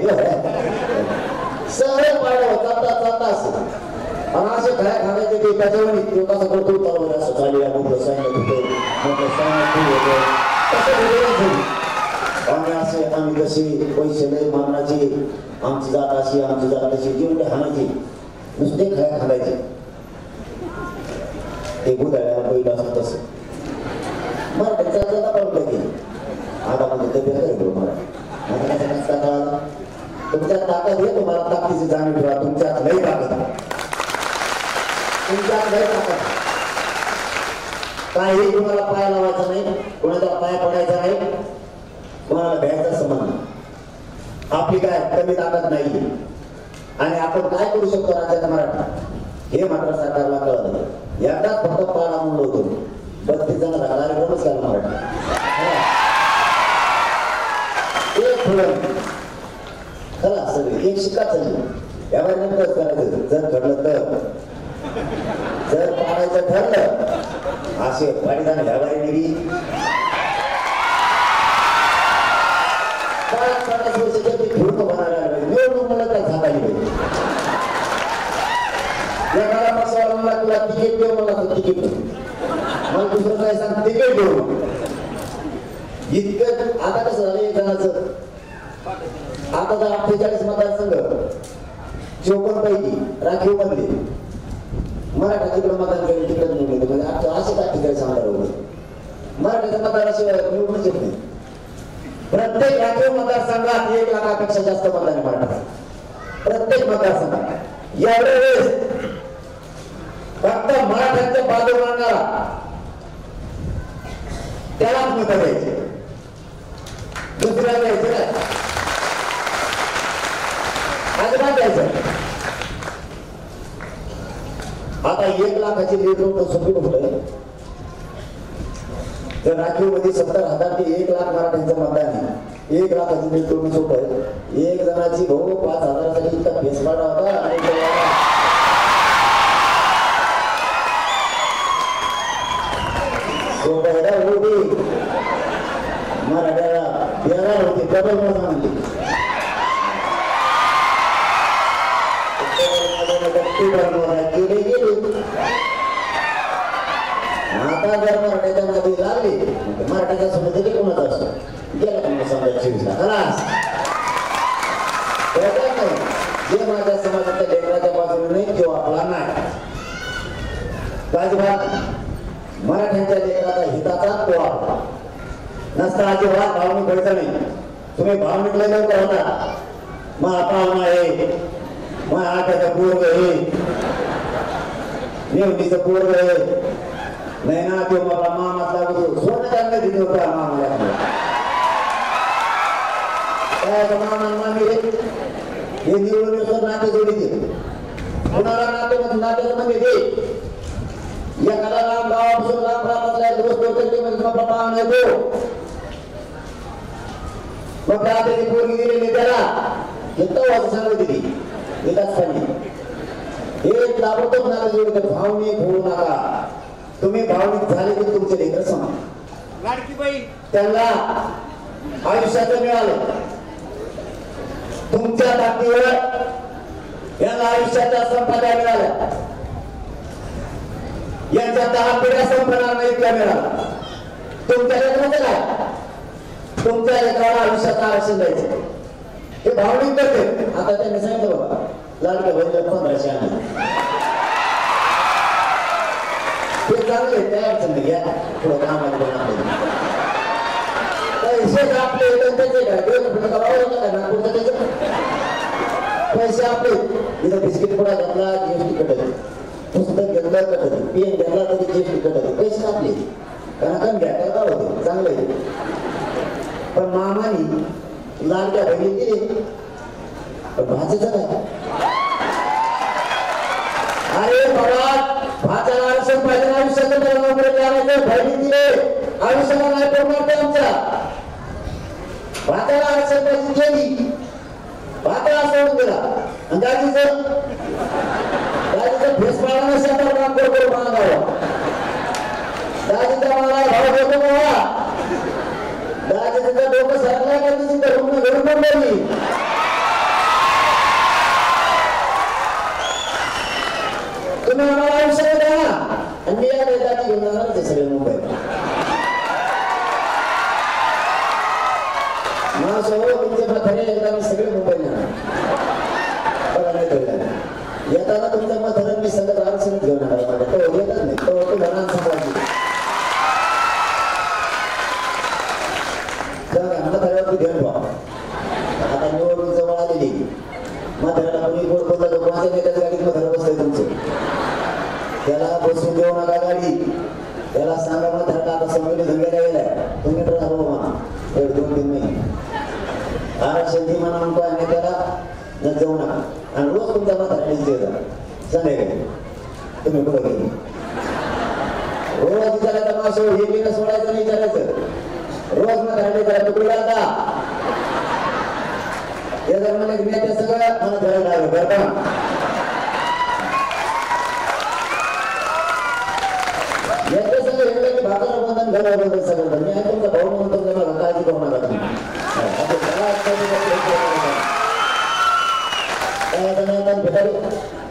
सहज पाडव चालता असं आणि असे खाया खाण्याचे ते त्याच्यावर तो कसा करतो चालवलं असं चालू मोठं सांगत होतं आम्ही असे आम्ही कसे पैसे लय मारण्याचे आमची जात अशी आमची जात अशी जेवढे हाणायची नुसते खाया खाण्याचे ते गुदाळ्याला पहिलं असत तसं मराठीचा पडलं की आता म्हणजे तब्येत आहे मराठी आता कसा नसता कळाला. तुमच्यात ताकद आहे, तुम्हाला ताकदीची जाणीव ठेवा. तुमच्यात लय ताकद आहे, तुमच्यात लय ताकद. काही तुम्हाला पाय लावायचा नाही, कोणाचा पाय पडायचा नाही, कोणाला भ्यायचा संबंध. आपली काय कमी ताकद नाही आणि आपण काय करू शकतो राज्यात मराठा हे मात्र सरकारला कळत नाही. एकदाच फक्त पाडा म्हणलं होतो 32 जण कार्यक्रमच केला मराठा. एक फुलं खला सगळे एक शिक्का चालली यावर नेमकंच करायचं. जर घडलं तर जर पाडायचं ठरलं असे वाढीदान ह्यावारी निघी 50 वर्षाच्या ते पूर्ण बनायला निवडणूक मला काय सांगायला पाहिजे या मला पक्षाला मला तुला तिकीट देऊ मला तिकीट मला दुसरं काय सांग तिकीट देऊ इतकं आता कसं झालं एक जणाचं आता जर 48 मतदारसंघ 54 पैकी राखीव मधले मराठा तिकडे मतदान केलं तिकडे निवडून येते म्हणजे असे काय ठिकाणी सांगणार होतं मराठ्याच्या मतदाराशिवाय निवडूनच येत नाही प्रत्येक राखीव मतदारसंघात 1 लाखापेक्षा जास्त मतदान आहे मराठा प्रत्येक मतदारसंघात एवढ्या वेळेस फक्त मराठ्यांच्या बाजू मांडणारा त्यालाच मत द्यायचे दुसऱ्या द्यायचं अजिबात द्यायचं आता 1 लाखाची लीड सोपी गोष्ट आहे जर राखीव मध्ये 70,000 ते 1 लाख मराठ्यांचं मतदान आहे 1 लाखाची लीड करून सोपं आहे एक जणाची भाऊ 5,000साठी इतका फेसपाडा होता आणि मराठ्याला बेजार होती डबल म्हणून म्हणली आता जर मराठ्याच्या मध्ये लागली मराठ्याचा समज तरी कोणाचा असतो गेला तुम्हाला समजा 24ला खलास जे माझ्या समाजाच्या लेकराच्या बाजूने नाही किंवा आपला नाही मराठ्यांच्या लेकराचा हिताचा तो आपला नसता अजिबात भावनिक व्हायचा नाही तुम्ही भावनिक लय लवकर होता मग पाहुणा आहे मग आठ्याचा पोरग आहे नेवडीचं पोरग आहे नाही ना तो मला मामाच लागतो सोनं चांगलं दिलं होतं मामाला काय मामा मामी रे हे निवडून येतो नाते जोडीचे कुणाला नाते मध्ये दे एखादा लांब गावापासून लांब राहत असल्या दिवस पाहुणा येतो मग त्याची पोरगी दिलेली त्याला असं सांगत दिली विकासस्थानी हे ताबडतोब नातं जोडत भावनिक होऊ नका तुम्ही भावनिक झाले की तुमचे लेकर समान त्यांना आयुष्याचं मिळालं तुमच्या ताकदीवर यांना आयुष्याच्या संपदा मिळाल्या यांच्या 10 पिढ्या संपणार नाही त्या मिळाला तुमच्या लेकराचं काय तुमच्या लेकराला आयुष्याचं आरक्षण द्यायचं हे भावनिक करते आता त्यांनी सांगितलं बाबा लाडक्या बहिणीला 1500 आणा ते चांगले त्या अडचण घ्या थोडं कामाला पैसे आपले पैसे आपले इथं बिस्किट पुडा घेतला जीएसटी कटत पुस्तक घेतलं कटत पेन घेतला तरी जीएसटी कटत पैसे आपले कारण घ्या करता होते चांगले पण मामानी लाडक्या बहिणी दिली पण भाषेचं काय अरे बाबा भाषाला आरक्षण पाहिजे आयुष्याचं बहिणी दिले आयुष्याला नाही पडणार ते आमच्या भाषाला आरक्षण पाहिजे केली भाषाला सोडून दिला आणि दाजीचं फेस पाडा शेतात काम करू मागावं दाजीचा मला भाव देतो बाबा दाजीचं डोकं सरला का तिची घरून पडली तुम्ही आम्हाला आयुष्य द्या ना आणि मी या दाजी घेऊन जाणार ते सगळे मुंबई तुमचे म्हातारे एकदा मी सगळे मुंबईला बघा नाही कळलं येताना तुमच्या म्हाताऱ्यात मी सगळं आरक्षणच घेऊन आला तो येतच नाही तो घरात सांभाळली म्हाताऱ्यावरती घेऊन ठेवा आता निवडणूक जवळ आलेली म्हाताऱ्याला कोणी गोड बोलला तर माझ्या नेत्याच्या गाडीत म्हातारा बसतंय तुमचं त्याला बसून देऊ नका गाडी त्याला सांगा म्हातारा आता समोर धंद्याला गेलाय तुम्ही तर हवं म्हणा 1-2-3 महिने आरक्षण ती म्हणा म्हणतो आणि त्याला न जाऊ नका आणि रोज तुमच्या म्हाताऱ्याला संध्याकाळी तुम्ही कुठं गेली रोज विचारायचा मासो हे बिना सोडायचं नाही विचारायचं रोज म्हाताऱ्याला जरा तुकडे घालता हे जर मला ज्ञात्या सगळं मला धरायला लागलं बरं का याच्या सगळं घराबद्दल सगळं मी आहे तुमचा भाऊ म्हणून तुमच्या काळजी करू नका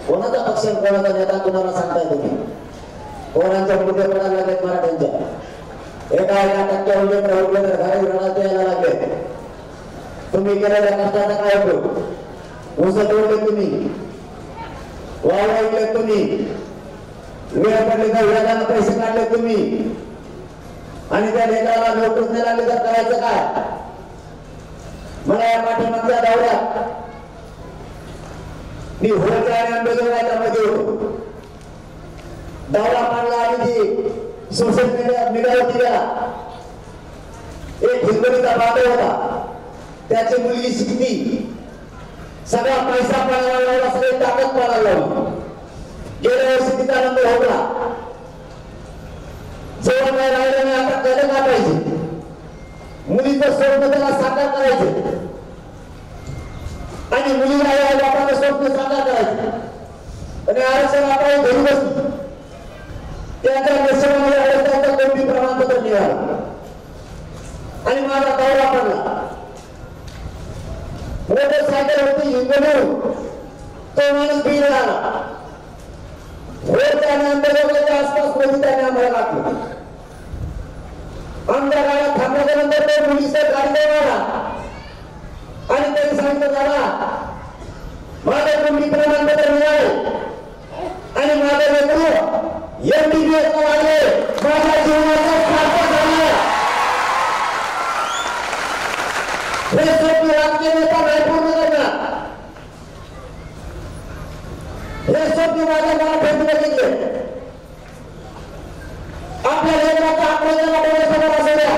कोणाचा पक्ष कोणाचा नेता कुणाला सांगताय तुम्ही कोणाच्या मुद्दे पडायला लागलेत मराठ्यांच्या एका टक्क्यावर उडले तर घरी रणात यायला लागले तुम्ही केलेल्या कष्टाचा काय उपयोग ऊस तोडले तुम्ही वावडले तुम्ही वेळ पडले तर व्याजानं पैसे काढले तुम्ही आणि त्या लेकराला नोटीस नाही लागली तर करायचं काय मला या पाठीमागच्या दौऱ्यात मी होळीच्या आणि आंबेजोगाईच्या मध्ये होतो दौरा मांडला आणि ती सोशल मीडियावरती गेला एक हिंदुरीचा बांधव होता त्याची मुलगी शिकती सगळा पैसा पडायला लावला सगळी ताकद पडायला लावली गेल्या वर्षी तिचा आनंद होता जेवण नाही राहिलं नाही आता केलं का पाहिजे मुलीचं स्वप्न त्याला साकार करायचं आणि मुलीला आई बापाचं स्वप्न साकार करायचं आणि आरक्षण आपण घरी बसतो त्याच्या नशिबामध्ये आरक्षणाचं कोणती प्रमाणपत्र मिळालं आणि माझा दौरा पडला मोटरसायकल होती हिंगणूर तो माणूस बीड आला त्याने आंबेजोगाईच्या आसपास मध्ये त्याने आम्हाला लागलो आमच्या गाड्यात थांबल्यानंतर तो पोलिसच्या गाडी आला आणि त्यांनी सांगितलं दादा माझं कोणती प्रमाणपत्र मिळाले आणि माझं लेकरू MBBS ला लागले माझ्या जीवनाचा सार्थक झाला हे स्वप्न राजकीय नेता नाही पूर्ण करणार हे स्वप्न माझ्या मराठ्यांनी बघितले आपल्या लेकराचा आपल्याला डोळ्यासमोर असू द्या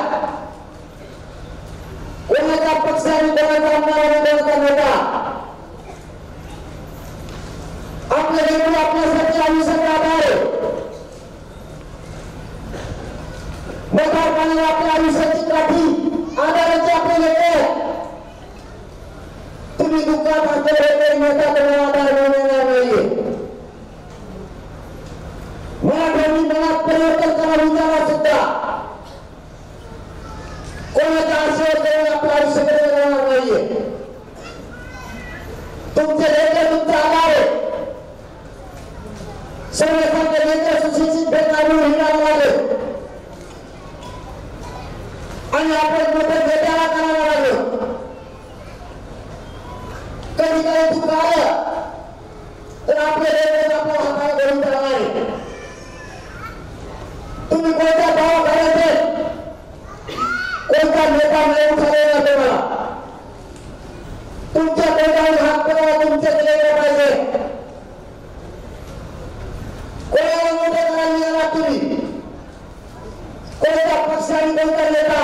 कोणाचा पक्ष आणि कोणाचा आमदार आणि कोणाचा नेता आपल्या लेकरू आपल्यासाठी आयुष्यात राहणार मोठ्यापणाने आपल्या आयुष्याची काठी आधाराची आपले लेकर तुम्ही दुःखात असलेले नेता तुम्हाला आधार मिळणार नाहीये मराठ्यांनी मनात परिवर्तन करा विचारा सुद्धा कोणाच्या आशेवर करून आपलं आयुष्य जाणार नाहीये तुमचे लेकर तुमचा आधार आहे सोन्यासारखे लेकर सुशिक्षित भेटावून हिंडावं लागेल आणि आपण मोठे भेटायला करायला लागलो कधी काही दुःख आलं तर आपले लेकर आपल्या हाताला धरून जाणार आहे तुम्ही कोणत्या भाव करायचे कोणता नेता नाही उचललेला तुम्हाला तुमच्या तोंडावर हात करावा तुमच्या केलेले पाहिजे कोणाला मोठे करायला येणार तुम्ही कोणत्या पक्षाने कोणता नेता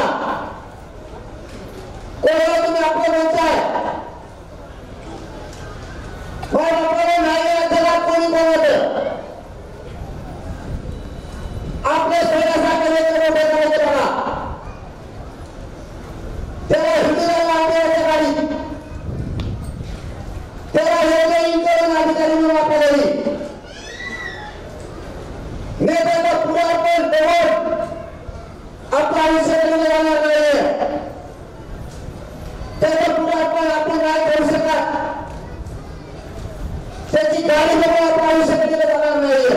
कोणाला तुम्ही आपलं बोलताय पण आपल्याला नाही जगात कोणी बोलत आपल्या सोन्यासारखे लेकर मोठे करायचे बघा त्याला हिंदूला लावण्याच्या गाडी त्याला योग्य इंटरन अधिकारी म्हणून वापरली नेत्याचा पुढाकार बघून आपलं आयुष्य करून जाणार नाही त्याचा पुढाकार आपण नाही करू शकत त्याची गाडी बघून आपलं आयुष्य केलं जाणार नाही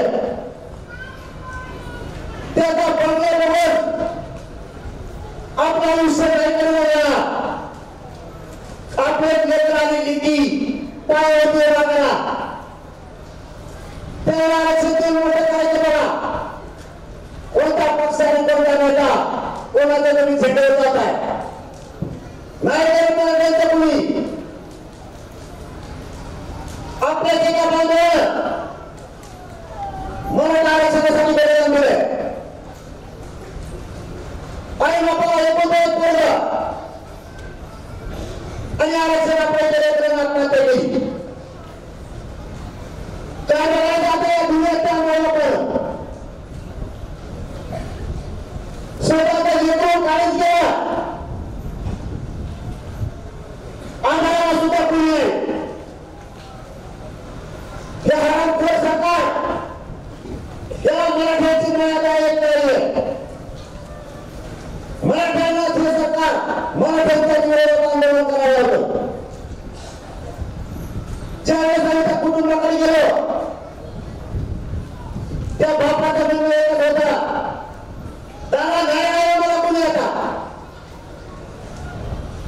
त्याचा बंगला बघून आपलं आयुष्य नाही करू नका आपले लेकरांनी लिखी पायावरती उभा करा त्याला आरक्षण मोठं करायचं बघा कोणता पक्षाने कोणता नेता कोणाचा तुम्ही झेंड्यावर जात आहे नाही तर मला द्यायचं कुणी आपल्या जे का बांधव मराठा आरक्षणासाठी बरोबर मिळेल आणि आपल्याला एकूण पोरग आणि आरक्षण आपल्या आत्महत्या केली काय बघायचं आता या दुनियेत पण स्वतःचा लेकरू काढून गेला आंधळ्याला सुद्धा कुणी आहे हे हरामखोर सरकार याला मराठ्याची मर्यादा येत नाहीये मराठ्यांना हे सरकार मराठ्यांच्या विरोधात आंदोलन करायला होतं. ज्यावेळेस आम्ही त्या कुटुंबाकडे गेलो त्या बापाचा निर्णय एकच होता, दादा घर आहे मला कोणी आता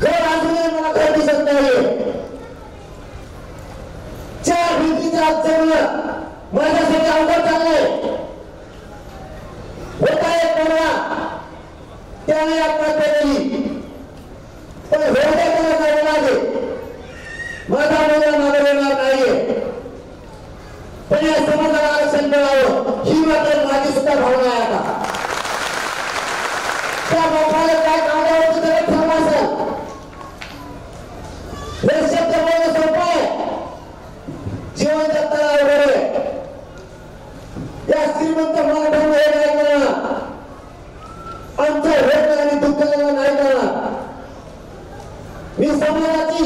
घर अजूनही मला घर दिसत नाहीये. चार भिंतीच्या आत जगणं माझ्यासाठी अवघड चाललंय. होता एक परवा त्याने आत्महत्या केली, पण होते त्याला जावं लागेल. माझा मुलगा मागे येणार नाहीये, पण या समाजाला आरक्षण मिळावं ही मात्र माझी सुद्धा भावना आहे. आता त्या बापाला काय काढावं होतं तरी ठाम असेल. हे शब्द बोलणं सोपं आहे, जीवन जगताना अवघड आहे. या श्रीमंत मराठ्यांना हे नाही करणार, आमचं वेदना आणि दुःख नाही करणार. मी समाजाची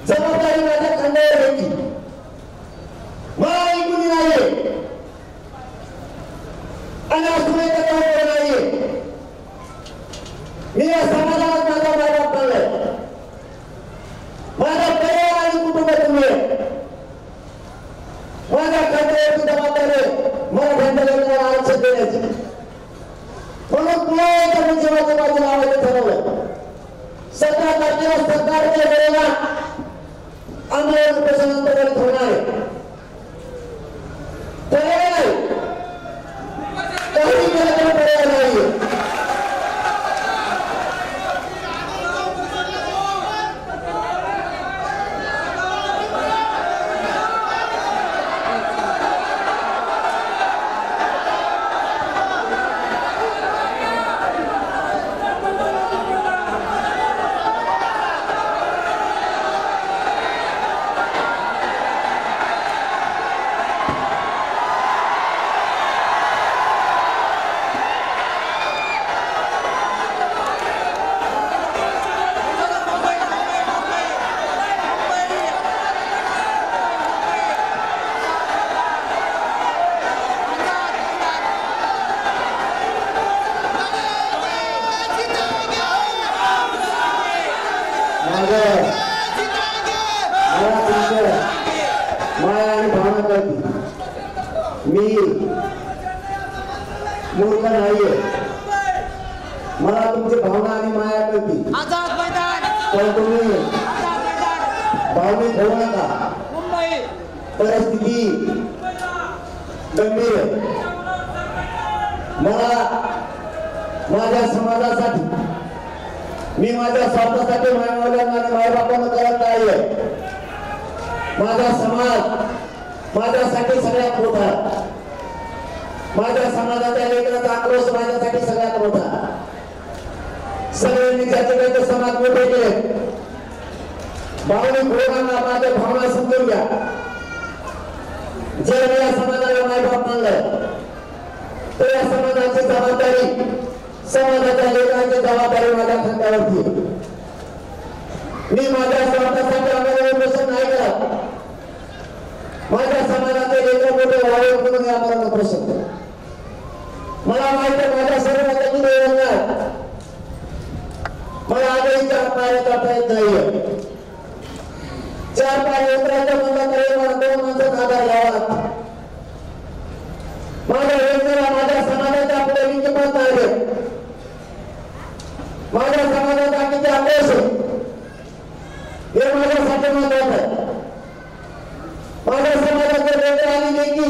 जबाबदारी माझ्या खांद्यावर घेतली. मला ऐकून नाहीये आणि अजूनही त्याच्यावर नाहीये. मी या समाजाला माझा मायबाप बनलाय. माझा परिवार आणि कुटुंबातून माझ्या खांद्यावरची जबाबदारी मराठ्यांच्या लेकराला आरक्षण देण्याची. म्हणून पुन्हा एकदा मी जीवाच्या बाजूला लावायचं ठरवलं. 17 तारखेला सरकारच्या वेळेला आंदोलन प्रशासनाकडे होणार आहे. पर्याय नाही, काही केलं पर्याय नाही. माया आणि भावना कळती. मी मूर्ख नाहीये, मला तुमची भावना आणि माया कळती. पण तुम्ही भावनिक होऊ नका. परिस्थिती गंभीर आहे. मला माझ्या समाजासाठी, मी माझ्या स्वार्थासाठी मायवडिलांना आणि मायबापांना करत नाहीये. माझा समाज माझ्यासाठी सगळ्यात मोठा, माझ्या समाजाच्या लेकराचा आक्रोश माझ्यासाठी सगळ्यात मोठा. सगळ्यांनी ज्याचे काही समाज मोठे केले. भावनिक लोकांना माझ्या भावना समजून घ्या. जर मी या समाजाला मायबाप मानलं तर या समाजाची जबाबदारी, समाजाच्या लेकरांची जबाबदारी माझ्या खांद्यावरती. मी माझ्या स्वार्थासाठी आम्हाला प्रश्न नाही करत. माझ्या समाजाचे लेकर मोठे व्हावे म्हणून आम्हाला प्रश्न. मला माहिती आहे माझ्या सर्वांच्या किती वेळ मला आजही 4 पाय करता येत नाहीये. 4 पाय यंत्राच्या बंधाकडे मला 2 माणसाचा आधार घ्यावा. माझ्या वेदनेला माझ्या समाजाच्या आपल्या किंमत आहे. माझ्या समाजाचा किती आक्रोश हे माझ्यासाठी महत्वाचं आहे. माझ्या समाजाचे लेकर आणि लेकी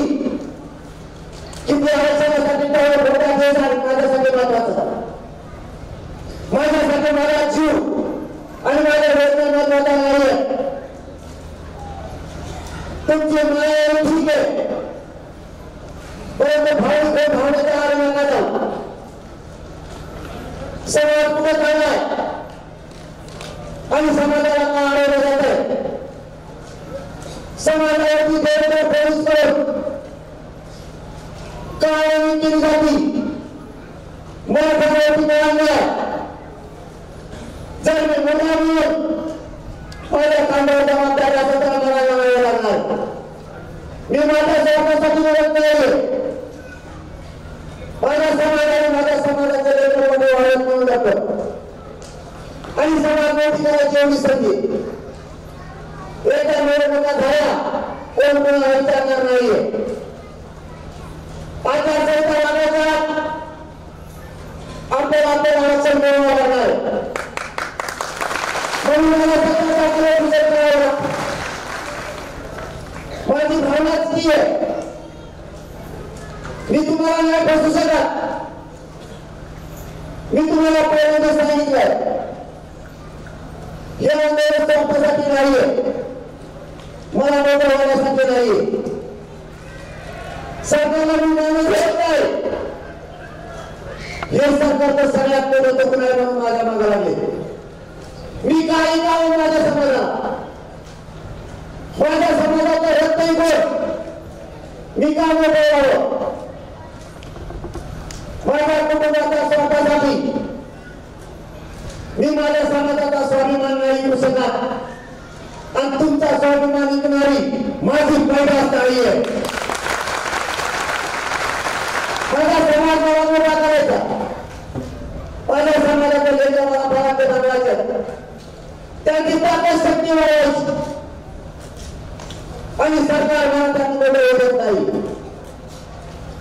किती आरक्षणासाठी माझ्यासाठी महत्वाचं. माझ्यासाठी माझा जीव आणि माझ्या वेदना महत्वाचा नाहीये. तुमची माया ठीक आहे, परंतु भावनेच्या आड नका जाऊ. समाज पुढे चाललाय आणि समाजाला का अडवलं जात आहे. समाजावरती बेरकार पोलीस करून कारवाई केली जाती. मराठ्यांवरती मिळाल्या. जर मी मुलांनी पहिल्या कांड्यावर जबाबदारी असेल तर मला जावं लागणार. मी माझ्या स्वार्थासाठी लढत नाही. माझ्या समाजाने माझ्या समाजाच्या लेकरांमध्ये वाढत क्रांती करायची एवढी संधी एका निवडणुका झाल्या कोण कोणाला विचारणार नाहीये आचारसंहिता लागायचा आपल्याला आरक्षण मिळवावं लागणार म्हणून मला माझी भावनाच ती आहे मी तुम्हाला नाही फसू शकत मी तुम्हाला पहिल्यांदा सांगितलंय हे आंदोलन संपण्यासाठी नाहीये मला मोठं होण्यासाठी नाहीये सरकारला मी निर्णय घेत नाही हे सरकार तर सगळ्यात मोठं दुखणं आहे म्हणून माझ्या मागे लागले मी काही गाव माझ्या समाजात होत नाही कोण मी का मोठं माझ्या कुटुंबाच्या स्वार्थासाठी मी माझ्या समाजाचा स्वाभिमान नाही विकू शकत आणि तुमचा स्वाभिमान विकणारी माझी पैदास नाही आहे माझा समाज मला मोठा करायचा माझ्या समाजाच्या लेखा मला फळाचे बनवायचे त्यांची ताकद शक्ती वाढवायची आणि सरकार मला त्यांना होत नाही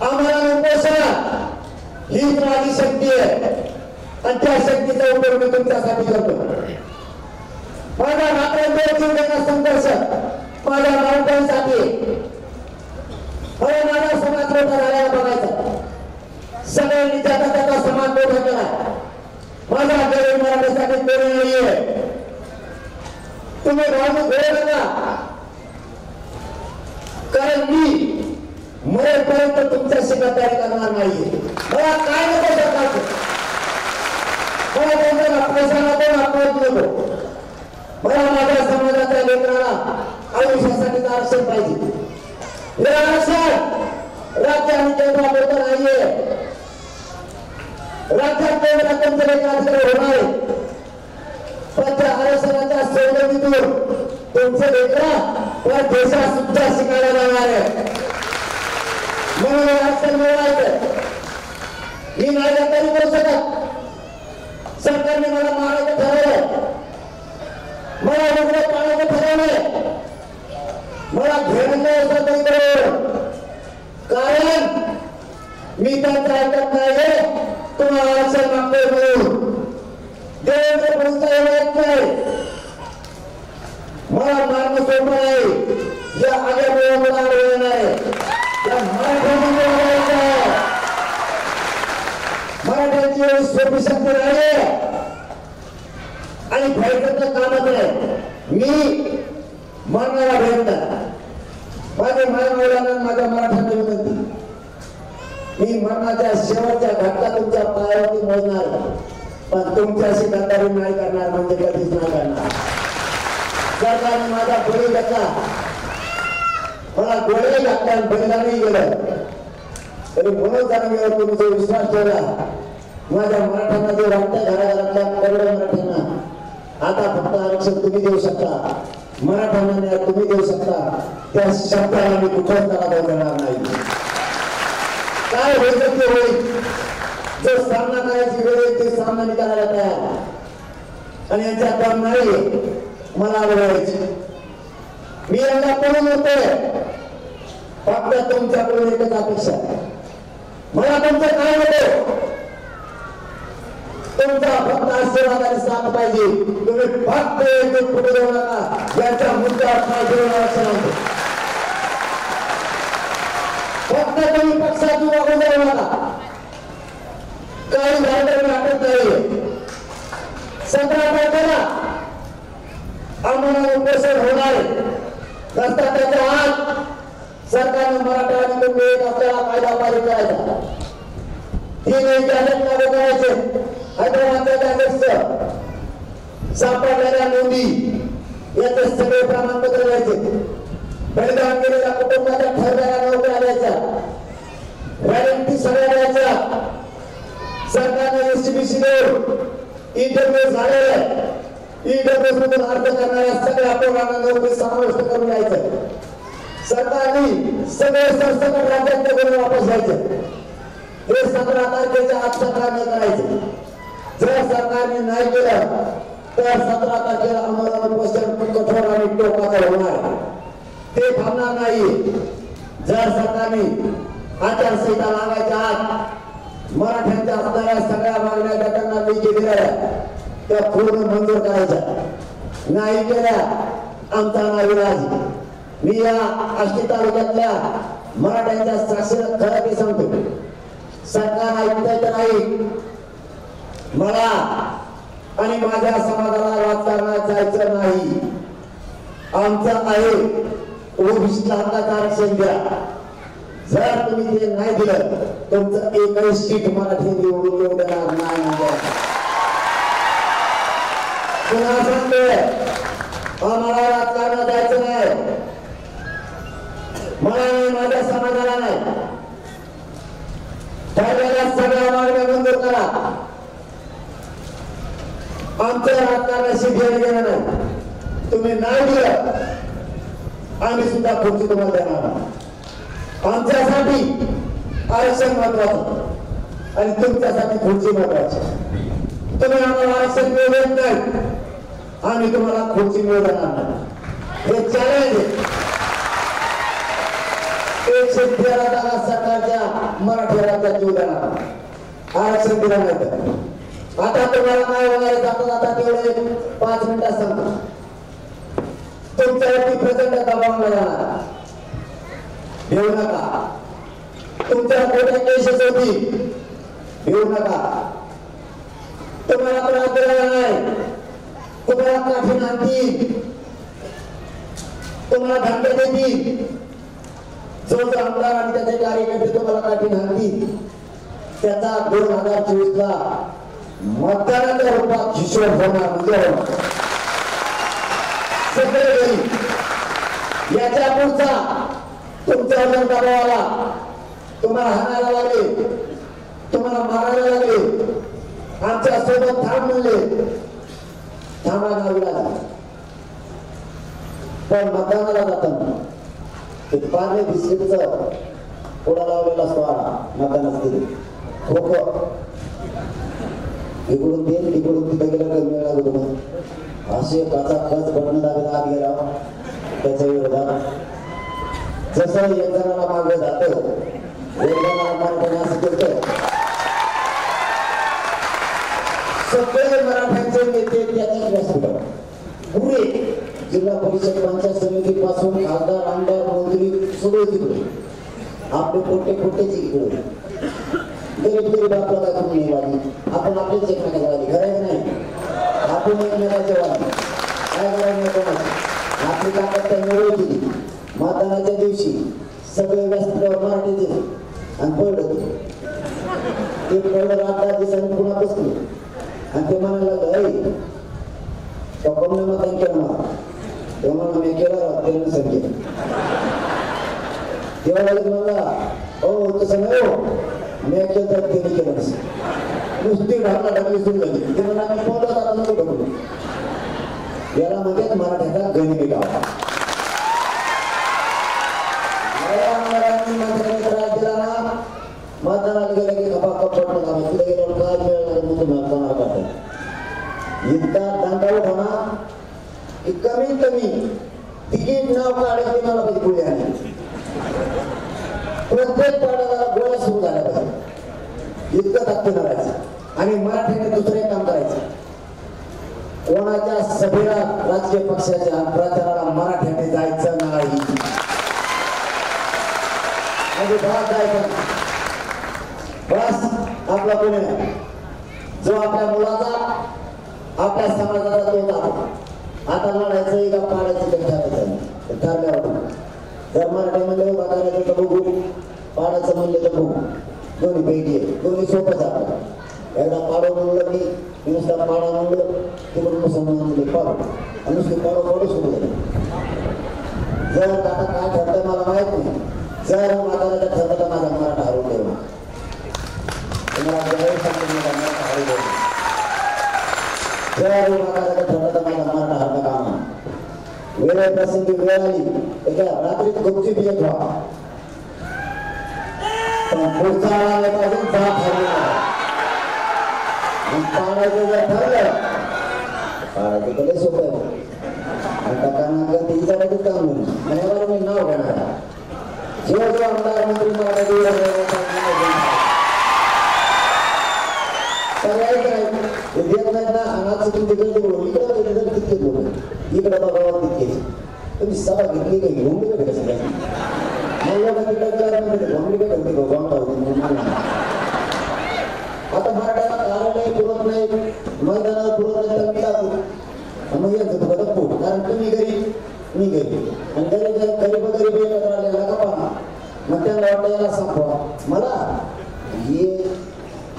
आम्हाला उपोषण हीच माझी शक्ती आहे आणि त्या शक्तीचा उपयोग मी तुमच्यासाठी करतो माझ्या मात्रांचा जीव देण्याचा संघर्ष माझ्या मराठ्यांसाठी मला माझा समाज मोठा झाल्याला बघायचा सगळ्यांनी त्याचा त्याचा समाज मोठा केला माझ्या गरीब मराठीसाठी कोणी नाहीये तुम्ही भावना घेऊ नका कारण मी मरेपर्यंत तुमच्याशी गद्दारी करणार नाही मला काय नको सरकारचं मला त्यांचा पैसा नको नागपूर नको मला माझ्या समाजाच्या लेकराला आयुष्यासाठी आरक्षण पाहिजे हे आरक्षण राज्य आणि केंद्रापुरतं नाहीये राज्यात केंद्रात त्यांचे लेकराधिकारी होणार आहे पण त्या आरक्षणाच्या सवलतीतून तुमचे लेकरा त्या देशात सुद्धा शिकायला जाणार आहे म्हणून आरक्षण मिळवायचं मी नाही गद्दारी करू शकत सरकारने मला मारायचं ठरवलं मला उघडं पाण्याचं ठरवलंय मला घेणं असं तरी करू कारण मी त्यांचं ऐकत नाही तुम्हाला आरक्षण मागतोय म्हणून देवेंद्र फडणवीस ऐकत नाही मला मारणं सोडणं नाही या आग्यामुळे मला अडवलं नाही मराठ्यांची एवढी सोपी शक्ती नाही आणि भयंकर कामच नाही मी मरणारा भयंकर माझ्या मायमुलांना माझ्या मराठ्यांना विनंती मी मरणाच्या शेवटच्या घाटात तुमच्या पायावरती मोजणार पण तुमच्याशी गद्दारी नाही करणार म्हणजे कधीच नाही करणार सरकारने माझा बळी घेतला मला गोळे घातल्या बलिदानही गेलं तरी म्हणून जाणीवर तुम्ही जो विश्वास ठेवला माझ्या मराठ्यांना जे वाटतं घराघरातल्या करोडो मराठ्यांना आता फक्त आरक्षण तुम्ही देऊ शकता मराठ्यांना न्याय तुम्ही देऊ शकता त्या शब्दाला मी कुठंच त्याला देणार नाही काय होईल ते होईल जो सामना करायची वेळ येईल ते सामना मी करायला तयार आणि यांच्या काम नाही मला आवडायची मी यांना पळून होतोय फक्त तुमच्याकडून एकच अपेक्षा मला तुमचं काय होतं तुमचा फक्त आशीर्वाद आणि साथ पाहिजे तुम्ही फक्त एक पुढे जाऊ नका याचा मुद्दा फक्त तुम्ही पक्षाची वागू जाऊ नका काही झालं वाटत नाही 17 तारखेला आम्हाला उपोषण होणार रस्ता त्याच्या आत सरकारने मराठा आणि तुम्ही एक आपल्याला कायदा पारित करायचा 3 गॅजेट लागू करायचे हैदराबादच्या गॅजेटचं सापडलेल्या नोंदी याचे सगळे प्रमाणपत्र द्यायचे बलिदान केलेल्या कुटुंबाच्या ठरलेल्या नोकऱ्या द्यायच्या गॅरंटी सगळ्या द्यायच्या सरकारने एसटीबीसी देऊन इंटरव्ह्यू झालेले ईडब्ल्यूएस मधून अर्ज करणाऱ्या सगळ्या पोरांना नोकरी समाविष्ट करून द्यायचं सरकारने सगळे सरसकट राज्यातले गुन्हे वापस घ्यायचे हे 17 तारखेच्या आत सरकारने करायचे जर सरकारने नाही केलं तर 17 तारखेला आंदोलन कठोर आणि टोकाचं होणार, ते थांबणार नाही. जर सरकारने आचारसंहिता लागायच्या आत मराठ्यांच्या असणाऱ्या सगळ्या मागण्या गटांना लेखी दिल्या त्या पूर्ण मंजूर करायच्या, नाही केल्या आमचा नाईलाज. मी या आष्टी तालुक्यातल्या मराठ्यांच्या साक्षीला खरं ते सांगतो, सरकार ऐकतंय तर नाही. मला आणि माझ्या समाजाला राजकारणात जायचं नाही. आमचं आहे ओबीसीला हक्काचं आरक्षण द्या. जर तुम्ही ते नाही दिलं तुमचं एकही सीट मराठी निवडून येऊ देणार नाही. पुन्हा सांगतोय, आम्हाला राजकारणात जायचं नाही. मला नाही, माझ्या समाजाला नाही. ठरलेल्या सगळ्या मागण्या मंजूर करा. आमच्या राजकारणाशी घेणं घेणं नाही. तुम्ही नाही दिलं आम्ही सुद्धा खुर्ची तुम्हाला देणार. आमच्यासाठी आरक्षण महत्वाचं आणि तुमच्यासाठी खुर्ची महत्वाची. तुम्ही आम्हाला आरक्षण मिळू देत नाही, आम्ही तुम्हाला खुर्ची मिळू देणार नाही. हे चॅलेंज आहे. 113 जागा सरकारच्या मराठी राज्यात येऊ देणार आरक्षण दिलं नाही तर. आता तुम्हाला काय होणार जाता जाता तेवढे 5 मिनिटात सांगतो. तुमच्यावरती प्रचंड दबाव जाणार, येऊ नका. तुमच्या मोठ्या केसेस होती, येऊ नका. तुम्हाला त्रास दिला नाही, तुम्हाला काठी आणतील, तुम्हाला धमक्या देतील. जो आमदार आणि त्याचे कार्यकर्ते तुम्हाला काठी आणतील त्याचा 2024 ला मतदानाच्या रूपात हिशोब होणार. म्हणजे सगळे याच्या पुढचा तुमच्यावर दबावाला तुम्हाला हाणायला लागले, तुम्हाला मारायला लागले, आमच्या सोबत थांब म्हणले, थांबा नावीला. पण मतदानाला जाताना ते पार्ले बिस्किटचं पुढा लावलेला असतो मतदानात खोक इकडून तेल तिकडून तिथे गेलं कमी वेळा होतो. असे काचा खच बटन दाबेला आत गेला त्याच्या विरोधात. जसं एक जणाला मागं जातं एक जणाला मारण्याने असं करतं. सगळे मराठ्यांचे नेते त्याच्याच व्यासपीठावर पुरे जिल्हा परिषद पंचायत समितीपासून खासदार आमदार मंत्री सगळे तिकडे आपले पोटे पोटेच इकडे. गरीब आपला काय करून नाही वाली, आपण आपलेच एकमेकाच्या वाली करायचं नाही. आपण एकमेकाच्या वाली काय करायचं कोणाची. आपली ताकद त्या मिळवून दिली. मतदानाच्या दिवशी सगळे व्यासपीठावर मराठीचे आणि पडलं ते पडलं 8-10 दिवसांनी पुन्हा बसले आणि ते म्हणायला लागलं कोण मतदान केलं मला तेव्हा मी केलं ते संख्या तेव्हा म्हणला हो तसं नाही हो मी केलं तर त्यांनी केलं नसेल नुसती ढाकला ढकली सुरू झाली. ते म्हणा मी पोहलं आता नको ढकलू. याला म्हणतात मराठ्याचा गणिमी गाव. मतदानाला गेलं की खपाखप पडणं झालं. तिथे गेल्यावर काय मिळणार म्हणून मतदानाला काढतात. इतका दांडा उठवणार की कमीत कमी तिकीट नाव काढायची मला पाहिजे पुढे आली. प्रत्येक पाड्याला गोळ्या सुरू झाल्या पाहिजे. इतकं ताकद करायचं आणि मराठीने दुसरे काम करायचं. कोणाच्या सभेला राजकीय पक्षाच्या प्रचाराला मराठ्याने जायचं नाही. जायचं बस आपला कोणी नाही. जो आपल्या मुलाचा आपल्या समाजाचा तो जातो. आता लढायचं का पाडायचं ते ठरवायचं ठरल्यावर. जर मराठी म्हणले उभा करायचं तर बघू, पाडायचं म्हणले तर बघू. दोन्ही पैकी दोन्ही सोपंच आपलं. एकदा पाडो म्हणलं की नुसता पाडा म्हणलं तिकडून मुसलमान म्हणले पाडो आणि नुसते पाडो पाडो सुरू झाले. जर आता काय ठरतं मला माहित नाही. जर माताला ठरलं तर माझा मराठा हरून देऊ. तुम्हाला ज्यावेळी सांगतो माझा मराठा हरून देऊ. जर माताला ठरलं तर माझा मराठा हरणं काम आहे. वेळ प्रसंगी वेळ आली एका रात्रीत गुपचूप येत व्हा. पण पुढचा आल्यापासून जात हरला पाडायचं जर ठरलं पाडायचं तर लय सोपं आहे आता कानाला ते विचारायचं काम म्हणून मला मी नाव घेणार जेव्हा जेव्हा आमदार मंत्री मला सगळ्याच देत नाही ना अनाथ तिकडे इकडं तितके लोक इकडं बघावं तितके तुम्ही सभा घेतली काही घेऊन गेले का सगळ्या आता मराठ्याला कार्यालय पुरत नाही मैदानाला पुरत नाही तर मी टाकू मग येत होतं पोट कारण तुम्ही घरी मी घरी आणि गरीब एकत्र आलेला का पाहा मग त्यांना वाटतं याला संपवा मला ये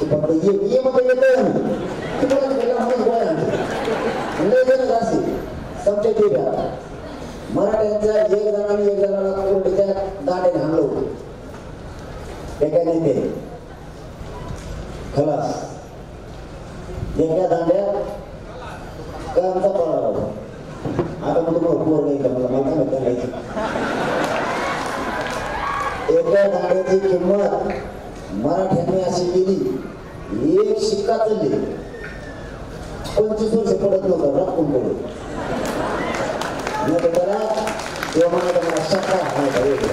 फक्त ये मग येत समजा ते मराठ्यांच्या एक जणाला कोर्टीच्या दांड्याने हाणलं होतं ते काय नाही ते खलास एका दांड्या काय आमचा पळा होता आता मग तुम्हाला पोर नाही का मला माहिती नाही एका दांड्याची किंमत मराठ्यांनी अशी केली एक शिक्का चालली 25 वर्ष पडत नव्हतं राखून पडत त्याला तेव्हा मला शक्का हाणायचा वेगळा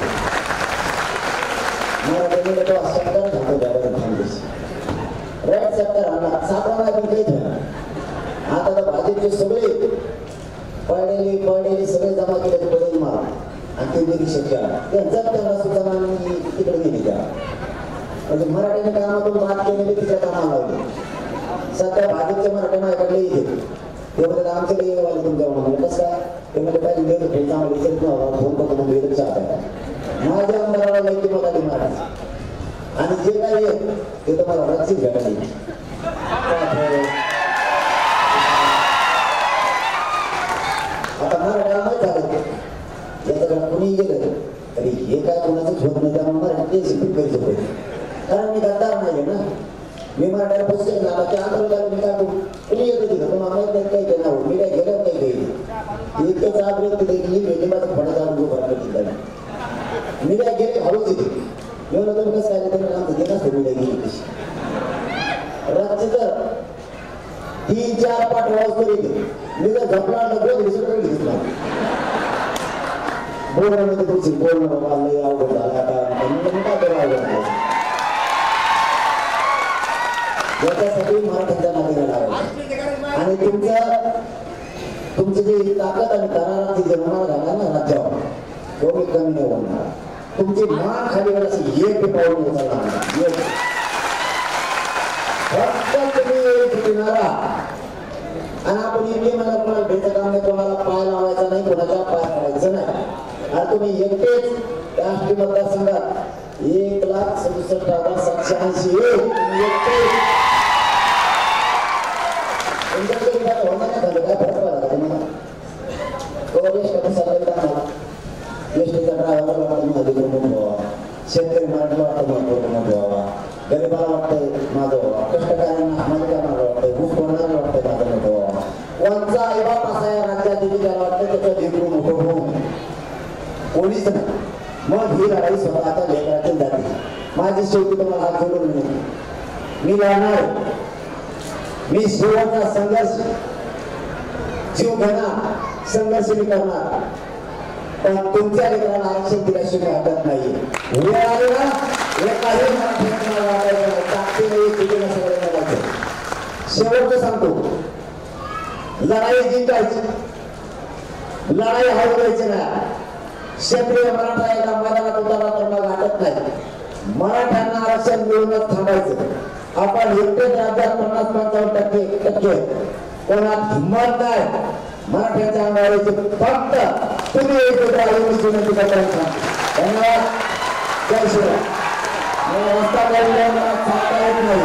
मराठ्यांनी तो शक्का घालतो त्याला राईट शक्का हाणला सापडा नाही पण काही झालं आता तर भाजपचे सगळे पडलेले सगळे जमा केले पडेल मार आणि ते निरीक्षक केला त्यांना सुद्धा तिकडे गेली त्या म्हणजे मराठ्याने कामातून बात केलेली तिच्या कामाला लावली सध्या भाजपच्या मराठ्या माझ्याकडे येते ते म्हणजे आमच्याकडे येवाले तुमच्या म्हणून कसं काय ते म्हणजे काय लिहिलं चांगलं विचारत नव्हता फोन करतो म्हणजे येतं चाहता माझ्या आमदाराला माहिती मग आली मराठी आणि जे काही आहे ते तुम्हाला रक्षित घटाली आता मराठ्याला माहीत झालं याच्याकडे कुणी गेलं तरी हे काय कोणाचंच होत नाही त्यामुळे मराठी शिकून करू शकतो कारण मी गद्दार नाही ना मी मराठ्याला पुस्तक झाला की आंदोलन मी काय कुणी येतो तिथं तुम्हाला माहित नाही काही घेणार मी काय गेलं काही काही इतकंच आग्रह तिथे गेली मेली माझं फडा जाऊन भरलं तिथं मी काय गेले हळूच तिथे एवढं तुम्ही कसं काय तुम्ही आमचं देणार मी काय गेली तशी राज्य तर 3-4 पाठ वाज करीत मी जर झपला लगेच दुसरीकडे घेतला बोलण्यामध्ये तुमची बोलणं बाबा लई अवघड झाला आता काय करावं याच्यासाठी मराठ्यांच्या नागरिकांना लावायचं आणि तुमची जी ताकद आणि दराराची जन्माला घाला ना राज्यावर एवढी कमी नाही होणार तुमची मान खाली अशी एक पाऊल उचलला फक्त तुम्ही शिकणारा आणि आपण इथे मला कोणाला भेटत काम नाही कोणाला पाय लावायचा नाही कोणाचा पाय लावायचं नाही आणि तुम्ही एकटेच त्या राष्ट्रीय मतदारसंघात 1,67,780 एकटे काय फरक पडला तुम्हाला एसटीचा ड्रायव्हर वाटतं अधिक्रमण व्हावा शेतकरी मराठीला वाटतं महत्वपूर्ण व्हावा गरीबाला वाटतंय माझं व्हावा कष्टकऱ्यांना माझ्या कामाला वाटतंय ऊस कोणाला वाटतंय माझं मोठं व्हावा कोणचा आईबाप असा या राज्यात त्याला वाटतं त्याचं लेकरू मोठं होऊ कोणीच नाही मग ही लढाई स्वतःच्या लेकरातील जाते माझी शेवटी तुम्हाला हात जोडून मी लढणार मी शेवटचा संघर्ष जीव घेणार संघर्ष मी करणार पण तुमच्या लेकराला आरक्षण दिल्याशिवाय हटत नाही वेळ आली ना एकाही शेवटचं सांगतो लढाई जिंकायची लढाई हाऊ द्यायची ना क्षेत्रीय मराठा एका मैदानात उतरला तर मग हटत नाही मराठ्यांना आरक्षण मिळूनच थांबायचं आपण एकटेच राज्यात 50-55% कोणात हिंमत नाही मराठ्यांच्या अंगावरचे फक्त तुम्ही एकत्र आयोजित विनंती करताना धन्यवाद जय श्रीराम मला रस्ता सांगता येत नाही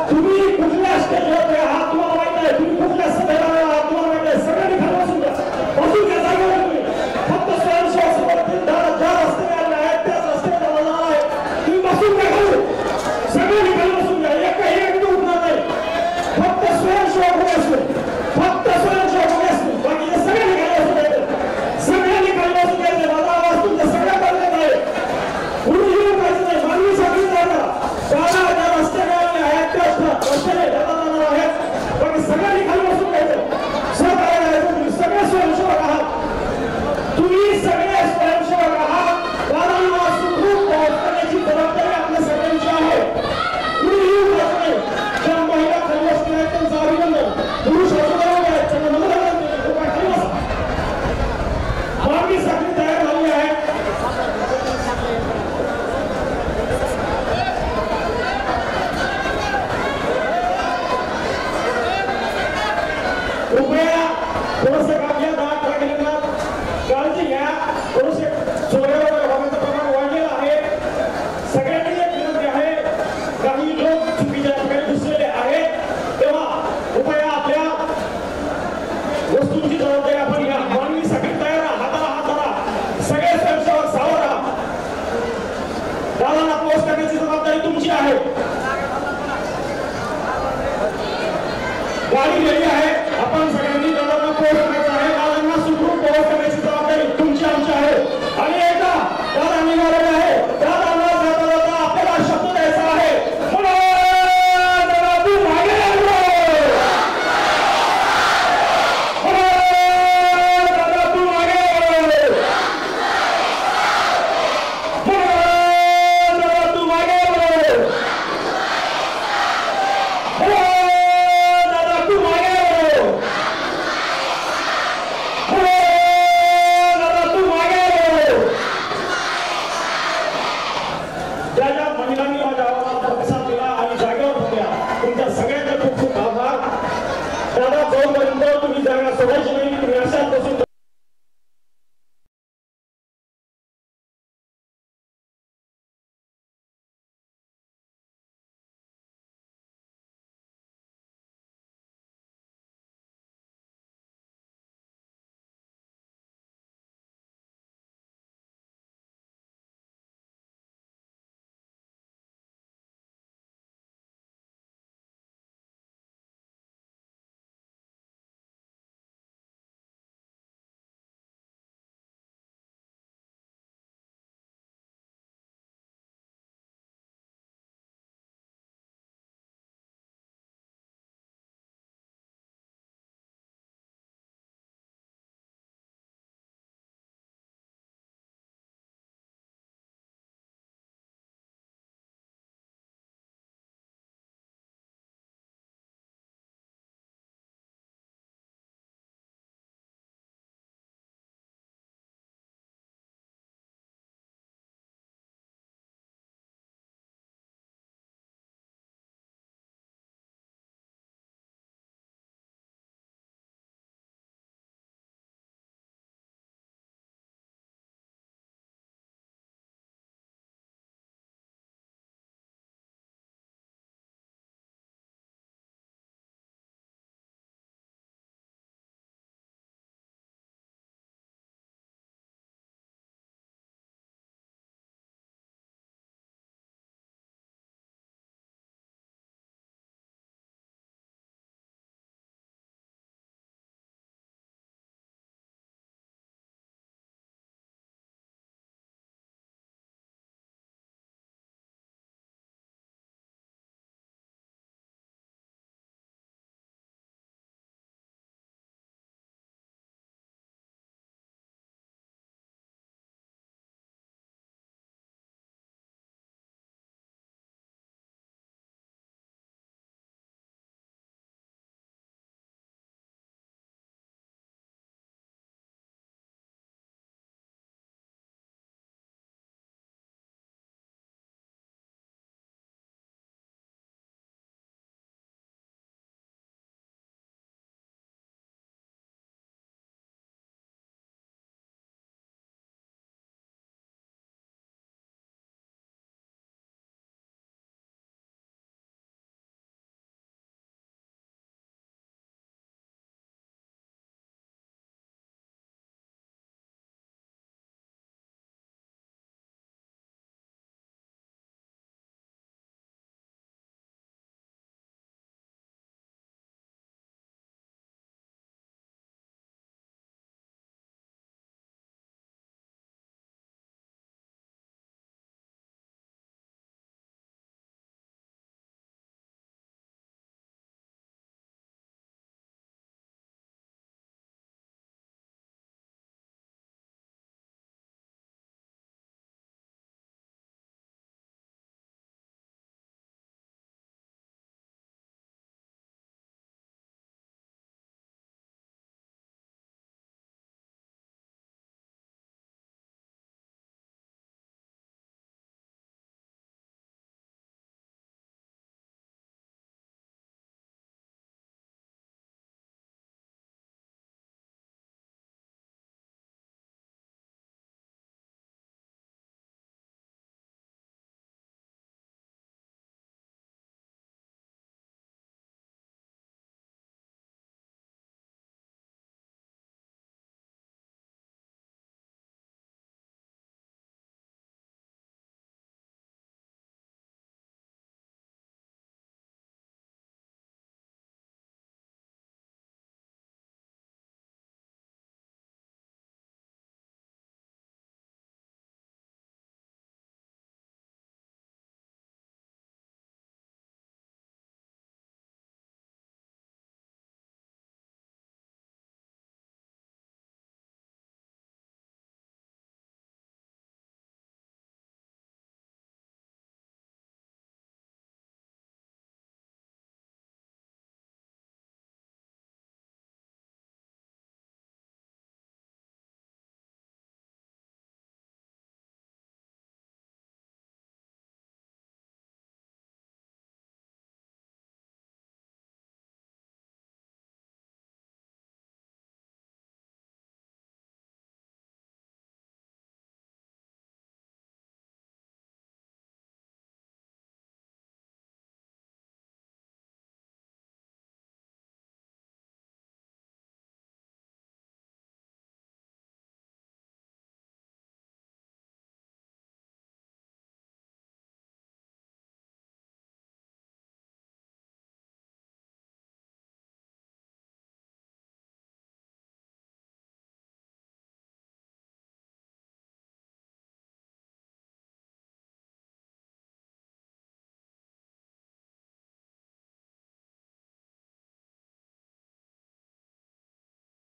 तुम्ही कुठल्या स्टेजवर आहात तुम्हाला माहित आहे तुम्ही कुठल्या सभेला आहात तुम्हाला माहित आहे सगळ्यांनी खाली बसून घ्या बसून घ्या जागेवर तुम्ही फक्त स्वयंसेवक ज्या रस्त्याला आहेत त्याच रस्त्याला जाणार आहे तुम्ही बसून घ्या खाली सगळ्यांनी खाली बसून घ्या एकही व्यक्ती उठणार नाही फक्त स्वयंसेवक उभे असले फक्त स्वयंसेवक उभे असले थोडंसं काम घ्या 10 तारखेला काळजी घ्या थोडेसे चोऱ्या होण्याचं प्रमाण वाढलेलं आहे सगळ्यांनी एक विनंती आहे काही लोक चुकीच्या ठिकाणी घुसलेले आहेत तेव्हा कृपया आपल्या वस्तूंची जबाबदारी आपण घ्या मानवी सगळी तयार हाताला हात धरा सगळे स्वयंसेवक सावध राहा दादांना पोस्ट करण्याची जबाबदारी तुमची आहे गाडी रेडी आहे